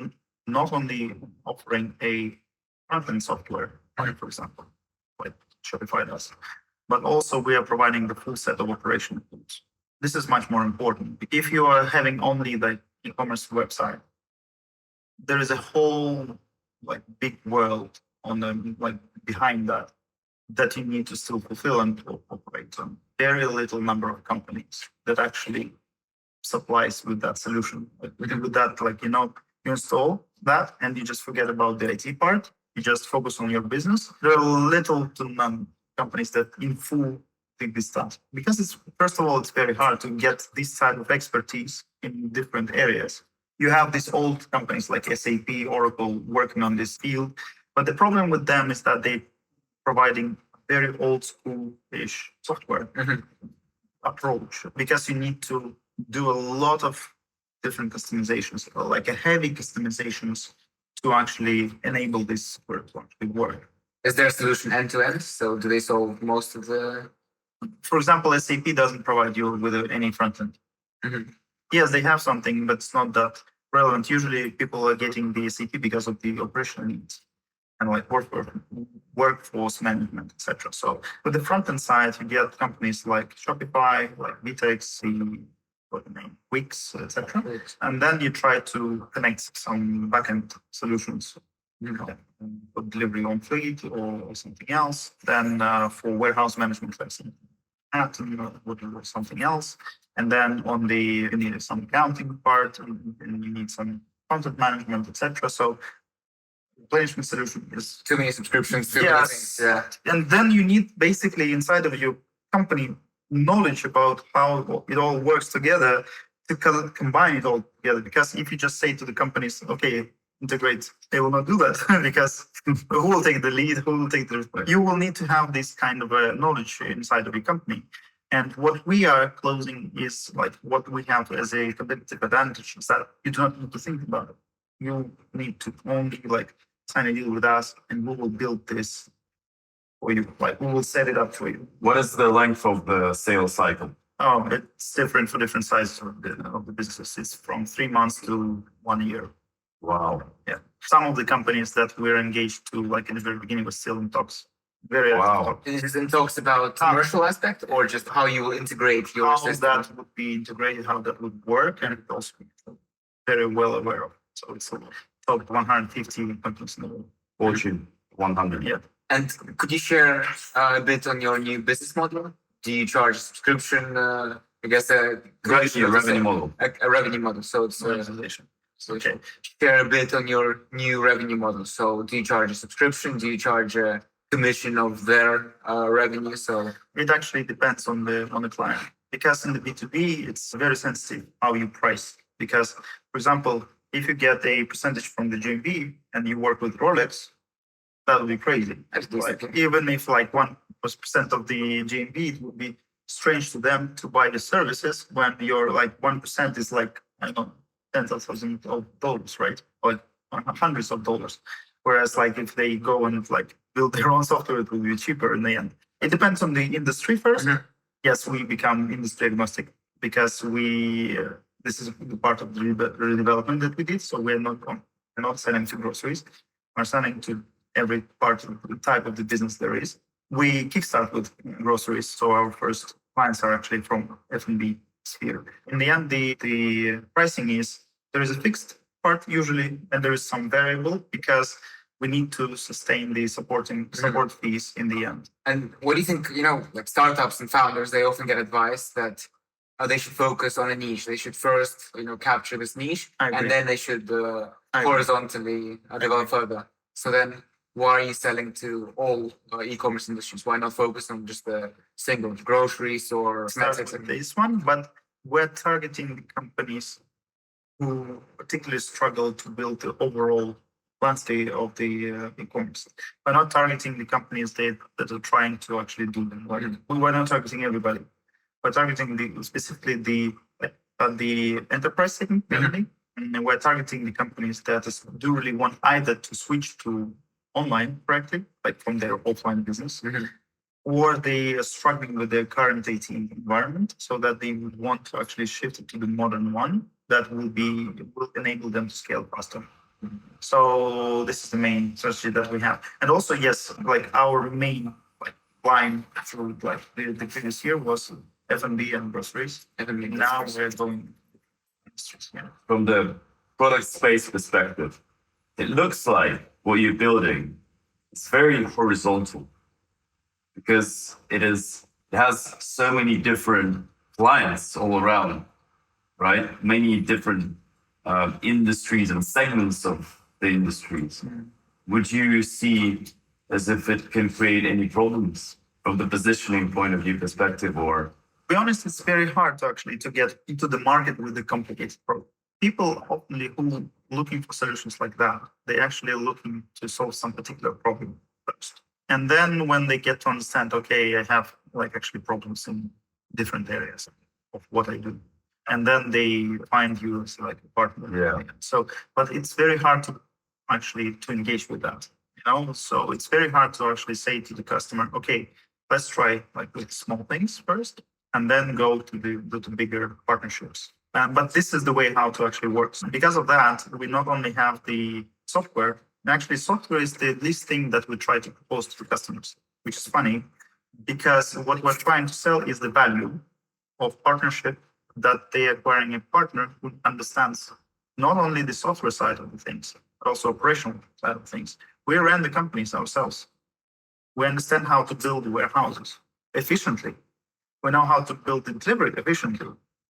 not only offering a front-end software, for example, like Shopify does, but also we are providing the full set of operational tools. This is much more important. If you are having only the e-commerce website, there is a whole big world on the behind that you need to still fulfill and operate on. Very little number of companies that actually supplies with that solution. With that, you install that and you just forget about the IT part. You just focus on your business. There are little to none companies that in full take this task because first of all, it's very hard to get this type of expertise in different areas. You have these old companies like SAP, Oracle working on this field, but the problem with them is that they providing very old school-ish software approach because you need to do a lot of different customizations, like a heavy customizations to actually enable this work to actually work. Is there a solution end to end? So do they solve most of the? For example, SAP doesn't provide you with any front end. Mhm. Yes, they have something, but it's not that relevant. Usually people are getting the SAP because of the operational needs and like workforce management, etc. So with the front end side, you get companies like Shopify, like Vitex, what the name, Wix, etc. And then you try to connect some backend solutions, for delivery on fleet or something else. Then for warehouse management, like something else. And then on the you need some accounting part, and you need some content management, etc. So replenishment solution is Too many subscriptions, too many things. Yeah. and then you need basically inside of your company knowledge about how it all works together to combine it all together. Because if you just say to the companies, okay, integrate, they will not do that because who will take the lead, who will take the. You will need to have this kind of knowledge inside of your company. And what we are closing is like what we have as a competitive advantage is that you do not need to think about it. You need to only like sign a deal with us, and we will build this for you. Like we will set it up for you. What is the length of the sales cycle? Oh, it's different for different sizes of the businesses. It's from 3 months to 1 year. Wow. Yeah. Some of the companies that we're engaged to, like in the very beginning, was still in talks. Very active Wow. talks. Is this in talks about commercial aspect or just how you will integrate your How system? that would be integrated, how that would work, and also very well aware of. So it's a top 150 companies in the world. Fortune 100. Yeah. And could you share a bit on your new business model? Do you charge subscription? I guess Revenue model. A revenue model. So it's Monetization. Okay. share a bit on your new revenue model. So do you charge a subscription? Do you charge a commission of their revenue? So It actually depends on the client, because in the B2B it's very sensitive how you price. Because, for example, if you get a percentage from the GMV and you work with Rolex, that would be crazy. Like, even if like 1% of the GMV, it would be strange to them to buy the services when your like 1% is like, I don't know, tens of thousands of dollars, right? Or hundreds of dollars. Whereas like if they go and like build their own software, it will be cheaper in the end. It depends on the industry first. Yes, we become industry agnostic because this is the part of the redevelopment that we did. So we're not selling to groceries. We're selling to every part of the type of the business there is. We kickstart with groceries. So our first clients are actually from F&B sphere. In the end, the pricing is, there is a fixed part usually, and there is some variable because we need to sustain the support fees in the end. And what do you think, like startups and founders, they often get advice that they should focus on a niche. They should first, capture this niche, and then they should horizontally develop further. So then why are you selling to all e-commerce industries? Why not focus on just the single groceries or cosmetics? This one, but we're targeting the companies who particularly struggle to build the overall landscape of the e-commerce. We're not targeting the companies that are trying to actually do them. We're not targeting everybody. We're targeting specifically the enterprise segment mainly, and we're targeting the companies that do really want either to switch to online correctly, like from their offline business, or they are struggling with their current IT environment, so that they would want to actually shift it to the modern one that will enable them to scale faster. So this is the main strategy that we have. And also, yes, like our main line through the previous year was F&B and groceries. Now we're going industries. Yeah. From the product space perspective, it looks like what you're building is very horizontal because it has so many different clients all around, right? Many different industries and segments of the industries. Would you see as if it can create any problems from the positioning point of view perspective, or? To be honest, it's very hard to get into the market with the complicated problem. People often who looking for solutions like that, they actually are looking to solve some particular problem first. And then when they get to understand, okay, I have actually problems in different areas of what I do. and then they find you as like a partner. Yeah. So, but it's very hard to actually to engage with that. So it's very hard to actually say to the customer, okay, let's try like with small things first, and then go to the bigger partnerships. But this is the way how to actually work. Because of that, we not only have the software. Actually, software is the least thing that we try to propose to the customers, which is funny, because what we're trying to sell is the value of partnership, that they acquiring a partner who understands not only the software side of the things, but also operational side of things. We ran the companies ourselves. We understand how to build warehouses efficiently. We know how to build the delivery efficiently.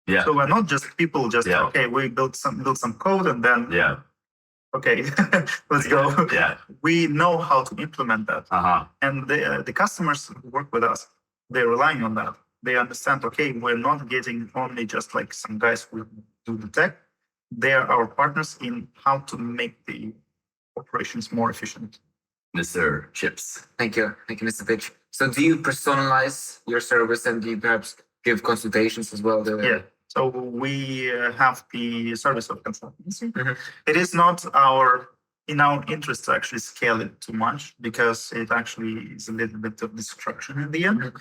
Yeah. So we're not just people Yeah. okay, we build some code and then Yeah. okay, let's go. Yeah. We know how to implement that. Uh-huh. And the customers who work with us, they're relying on that. They understand, okay, we're not getting only just like some guys who do the tech. They are our partners in how to make the operations more efficient. Mr. Chips. Thank you, Mr. Pitch. So do you personalize your service and do you perhaps give consultations as well? Yeah. So we have the service of consultancy. Mhm. It is not in our interest to actually scale it too much, because it actually is a little bit of destruction in the end,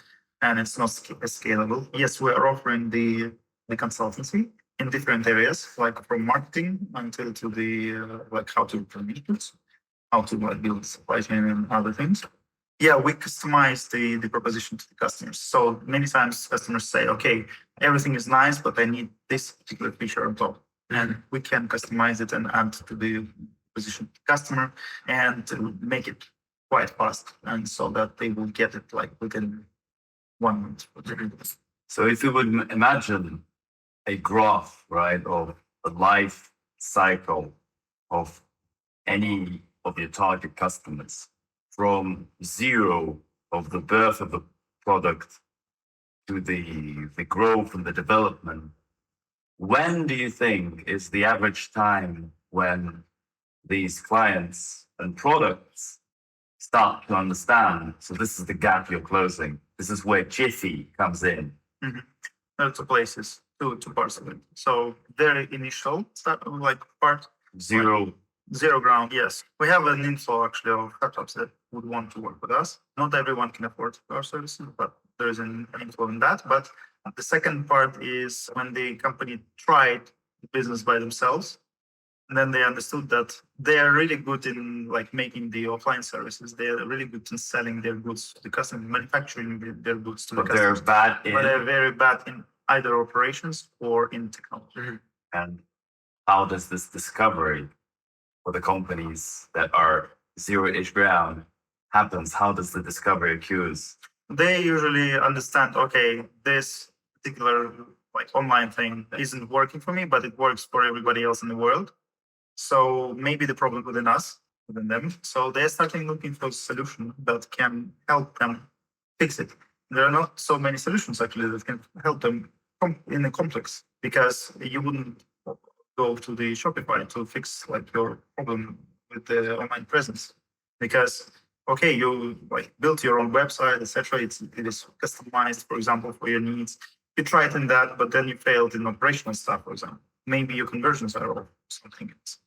and it's not scalable. Yes, we are offering the consultancy in different areas, like from marketing until to the like how to implement it, how to like build supply chain and other things. Yeah, we customize the proposition to the customers. So many times customers say, okay, everything is nice, but I need this particular feature on top. And we can customize it and add to the position to the customer and to make it quite fast, and so that they will get it like within 1 month. So if you would imagine a graph, right, of a life cycle of any of your target customers, from zero of the birth of the product to the growth and the development, when do you think is the average time when these clients and products start to understand, so this is the gap you're closing, this is where Jiffy comes in? There are two places, two parts of it. So very initial start, like part zero ground, yes. We have an inflow actually of startups that would want to work with us. Not everyone can afford our services, but there is an inflow in that. But the second part is when the company tried the business by themselves, and then they understood that they are really good in like making the offline services. They are really good in selling their goods to the customer, manufacturing their goods to the But customers. they're bad in. But they're very bad in either operations or in technology. And how does this discovery for the companies that are zero-ish ground happens? How does the discovery occurs? They usually understand, okay, this particular like online thing isn't working for me, but it works for everybody else in the world. So maybe the problem within them. So they're starting looking for a solution that can help them fix it. There are not so many solutions actually that can help them in the complex, because you wouldn't go to the Shopify to fix like your problem with the online presence, because okay, you like built your own website, etc. It is customized, for example, for your needs. You tried in that, but then you failed in operational stuff, for example. Maybe your conversions are off, something else.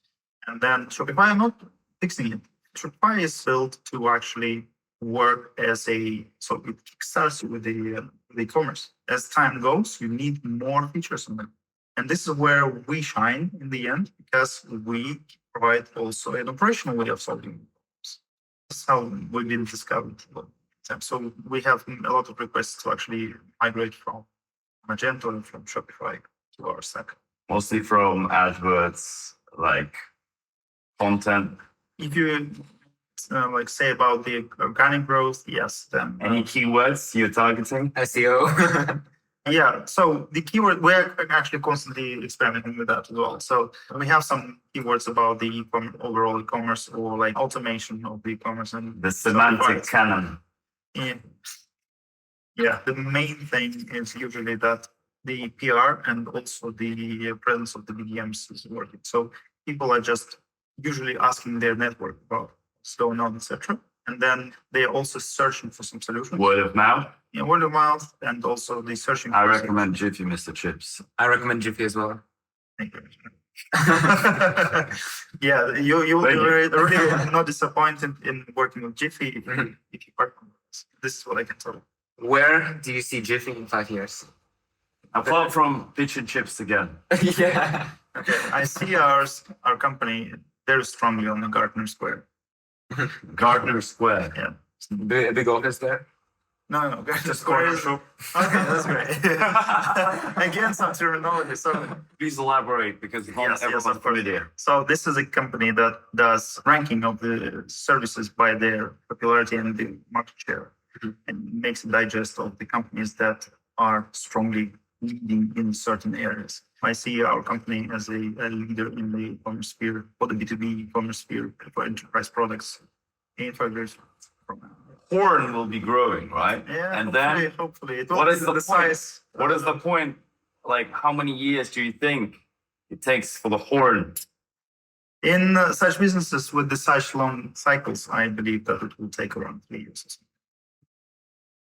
And then Shopify are not fixing it. Shopify is built to actually work so it kickstarts you with the e-commerce. As time goes, you need more features on them. And this is where we shine in the end, because we provide also an operational way of solving problems. That's how we've been discovered. So we have a lot of requests to actually migrate from Magento and from Shopify to our stack. Mostly from AdWords, like content. If you like say about the organic growth, yes, then Any keywords you're targeting? SEO. yeah. So the keyword, we're actually constantly experimenting with that as well. So we have some keywords about the overall e-commerce, or like automation of the e-commerce and The semantic canon. Yeah, the main thing is usually that the PR and also the presence of the BDMs is working. So people are just usually asking their network about what's going on, etc. And then they're also searching for some solutions. Word of mouth. Yeah, word of mouth, and also the searching. I for recommend Jiffy, Mr. Chips. I recommend Jiffy as well. solutions. Yeah, you will be Thank you. really not disappointed in working with Jiffy if you partner with us. This is what I can tell you. Where do you see Jiffy in 5 years? Apart from Pitch and Chips again. Yeah. Okay, I see our company very strongly on the Gartner Square. Gardner Square. Yeah. Big office there. No, Gartner Just Square corner is shop. okay. That's great. Again, some terminology. So Please elaborate because not yes, everyone's of course. familiar. So this is a company that does ranking of the services by their popularity and the market share, and makes a digest of the companies that are strongly leading in certain areas. I see our company as a leader in the e-commerce sphere, for the B2B e-commerce sphere for enterprise products in 5 years from now. Horn will be growing, right? Yeah, And hopefully it will what be is the point? size. What is the point? Like, how many years do you think it takes for the horn? In such businesses with the such long cycles, I believe that it will take around 3 years. Or so.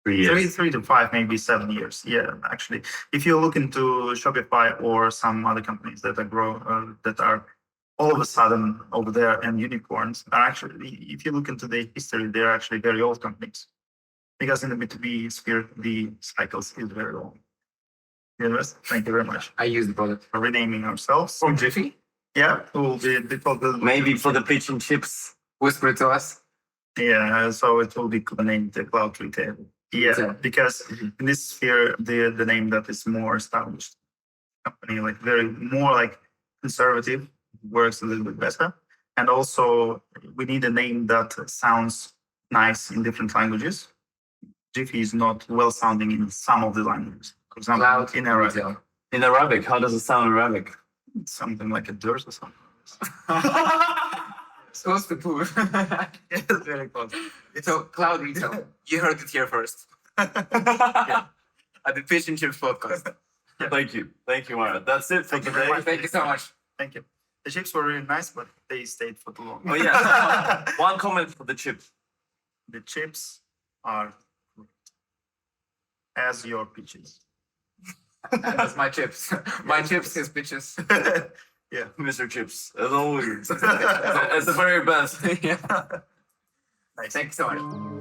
3 years. 3 to 5, maybe 7 years. Yeah, actually, if you look into Shopify or some other companies that are all of a sudden over there and unicorns, are actually, if you look into the history, they're actually very old companies. Because in the B2B sphere, the cycles is very long. Yes, thank you very much I use the product. for renaming ourselves. From Jiffy? Yeah, it will be called the Maybe for the Pitch and Chips. Whisper it to us. Yeah, so it will be named the Cloud Retail. Yeah, Retail. because in this sphere, the name that is more established company, like more like conservative, works a little bit better. And also, we need a name that sounds nice in different languages. Jiffy is not well sounding in some of the languages. For example, Cloud in Arabic, Retail. In Arabic, how does it sound in Arabic? something like a dirt or something. Close to poo. It's very close. So, Cloud Retail. You heard it here first. At the Pitch and Chips podcast. Thank you. Thank you, Marat. That's it for Thank you very today. much. Thank you so much. Thank you. The chips were really nice, but they stayed for too long. Oh, yeah. One comment for the chips. The chips are great. As your pitches. That's my chips. My chips, his pitches. Yeah. Mr. Chips, as always. It's the very best. Yeah. Nice. Thank you so much.